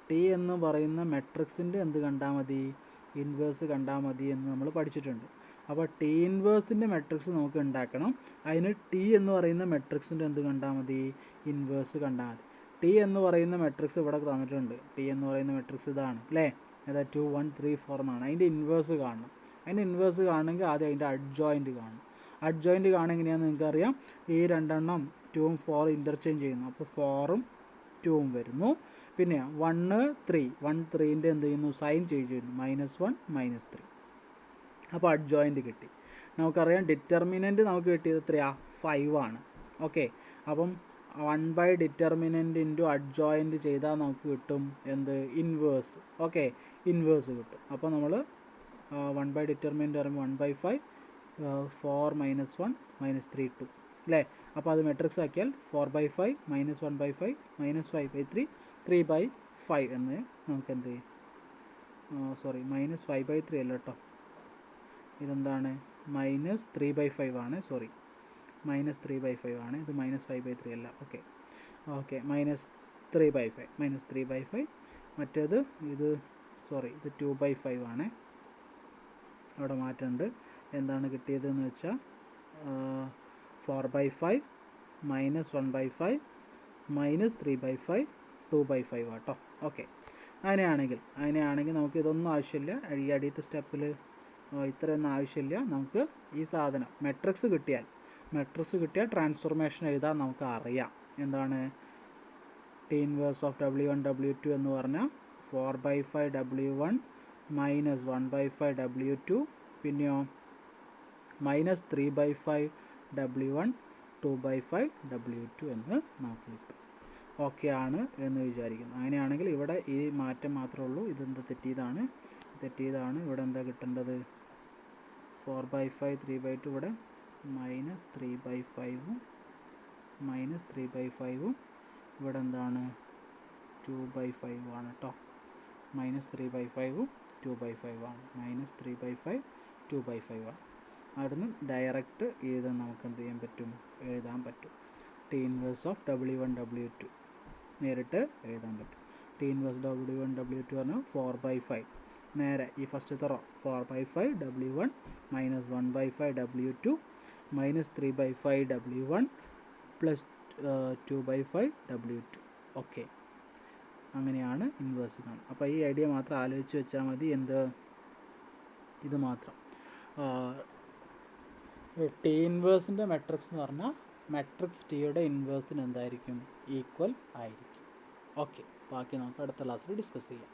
ടി എന്ന് പറയുന്ന മെട്രിക്സിൻ്റെ എന്ത് കണ്ടാൽ മതി, ഇൻവേഴ്സ് കണ്ടാൽ മതി എന്ന് നമ്മൾ പഠിച്ചിട്ടുണ്ട്. അപ്പോൾ ടി ഇൻവേഴ്സിൻ്റെ മെട്രിക്സ് നമുക്ക് ഉണ്ടാക്കണം. അതിന് ടി എന്ന് പറയുന്ന മെട്രിക്സിൻ്റെ എന്ത് കണ്ടാൽ മതി, ഇൻവേഴ്സ് കണ്ടാൽ മതി. ടി എന്ന് പറയുന്ന മെട്രിക്സ് ഇവിടെ തന്നിട്ടുണ്ട്. ടി എന്ന് പറയുന്ന മെട്രിക്സ് ഇതാണ് അല്ലേ, ഏതാ 2 1 3 4 എന്നാണ്. അതിൻ്റെ ഇൻവേഴ്സ് കാണണം. അതിൻ്റെ ഇൻവേഴ്സ് കാണണമെങ്കിൽ ആദ്യം അതിൻ്റെ അഡ്ജോയിൻറ്റ് കാണണം. അഡ്ജോയിൻറ്റ് കാണാൻ എങ്ങനെയാണെന്ന് നിങ്ങൾക്കറിയാം. ഈ രണ്ടെണ്ണം 2 ഉം 4 ഇൻ്റർചേഞ്ച് ചെയ്യുന്നു. അപ്പോൾ 4 ഉം 2 ഉം വരുന്നു. പിന്നെ 1 3 3ൻ്റെ എന്ത് ചെയ്യുന്നു, സൈൻ ചേഞ്ച് ചെയ്യുന്നു, -1 -3. അപ്പോൾ അഡ്ജോയിൻറ്റ് കിട്ടി. നമുക്കറിയാം ഡിറ്റർമിനൻറ്റ് നമുക്ക് കിട്ടിയത് എത്രയാണ്, 5 ആണ്. ഓക്കെ, അപ്പം 1 ഡിറ്റർമിനൻറ്റ് ഇൻറ്റു അഡ്ജോയിൻറ്റ് ചെയ്താൽ നമുക്ക് കിട്ടും എന്ത്, ഇൻവേഴ്സ്. ഓക്കെ, ഇൻവേഴ്സ് കിട്ടും. അപ്പോൾ നമ്മൾ 1 ഡിറ്റർമിനൻറ്റ് പറയുമ്പോൾ 1/5 4 -1 -3 2 അല്ലേ. അപ്പോൾ അത് മെട്രിക്സ് ആക്കിയാൽ 4/5 -1/5 -5/3 3/5 എന്ന് നമുക്ക് എന്ത് ചെയ്യും, -5/3 അല്ല കേട്ടോ, ഇതെന്താണ് -3/5 ആണ്. -3/5 ആണ്, ഇത് -5/3 അല്ല. ഓക്കെ -3/5 മറ്റേത് ഇത് ഇത് 2/5 ആണ്. അവിടെ മാറ്റമുണ്ട്. എന്താണ് കിട്ടിയതെന്ന് വെച്ചാൽ 4/5 -1/5 -3/5 2/5 ആട്ടോ. ഓക്കെ, അങ്ങനെയാണെങ്കിൽ നമുക്ക് ഇതൊന്നും ആവശ്യമില്ല. ഈ അടിയത്തെ സ്റ്റെപ്പിൽ ഇത്രയൊന്നും ആവശ്യമില്ല. നമുക്ക് ഈ സാധനം മെട്രിക്സ് കിട്ടിയാൽ ട്രാൻസ്ഫോർമേഷൻ എഴുതാൻ നമുക്ക് അറിയാം. എന്താണ് T inverse of W1 W2 എന്ന് പറഞ്ഞാൽ 4/5 W1 -1/5 W2, പിന്നെയോ -3/5 W1 2/5 W2 എന്ന് നമുക്ക് കിട്ടും. ഓക്കെ ആണ് എന്ന് വിചാരിക്കുന്നു. അങ്ങനെയാണെങ്കിൽ ഇവിടെ ഈ മാറ്റം മാത്രമേ ഉള്ളൂ. ഇതെന്താ തെറ്റിയതാണ്. ഇവിടെ എന്താ കിട്ടേണ്ടത്, 4/5 3/2, ഇവിടെ -3/5 ഇവിടെ എന്താണ് 2/5 ആണ് കേട്ടോ. -3/5 2/5 ആണ്. -3/5 2/5 ആണ്. അവിടുന്ന് ഡയറക്റ്റ് ഇത് നമുക്ക് എന്ത് ചെയ്യാൻ പറ്റും, എഴുതാൻ പറ്റും. T inverse of W1 W2 നേരിട്ട് എഴുതാൻ പറ്റും. ടി ഇൻവേഴ്സ് W1 W2 പറഞ്ഞാൽ 4/5 നേരെ ഈ ഫസ്റ്റത്തെ raw 4/5 W1 -1/5 W2 -3/5 W1 +2/5 W2. Okay, അങ്ങനെയാണ് ഇൻവേഴ്സ് കാണും. അപ്പോൾ ഈ ഐഡിയ മാത്രം ആലോചിച്ച് വെച്ചാൽ മതി. ഇത് മാത്രം. ടി ഇൻവേഴ്സിൻ്റെ മെട്രിക്സ് എന്ന് പറഞ്ഞാൽ മെട്രിക്സ് ടിയുടെ ഇൻവേഴ്സിന് എന്തായിരിക്കും, ഈക്വൽ ആയിരിക്കും. ഓക്കെ, ബാക്കി നമുക്ക് അടുത്ത ക്ലാസ്സിൽ ഡിസ്കസ് ചെയ്യാം.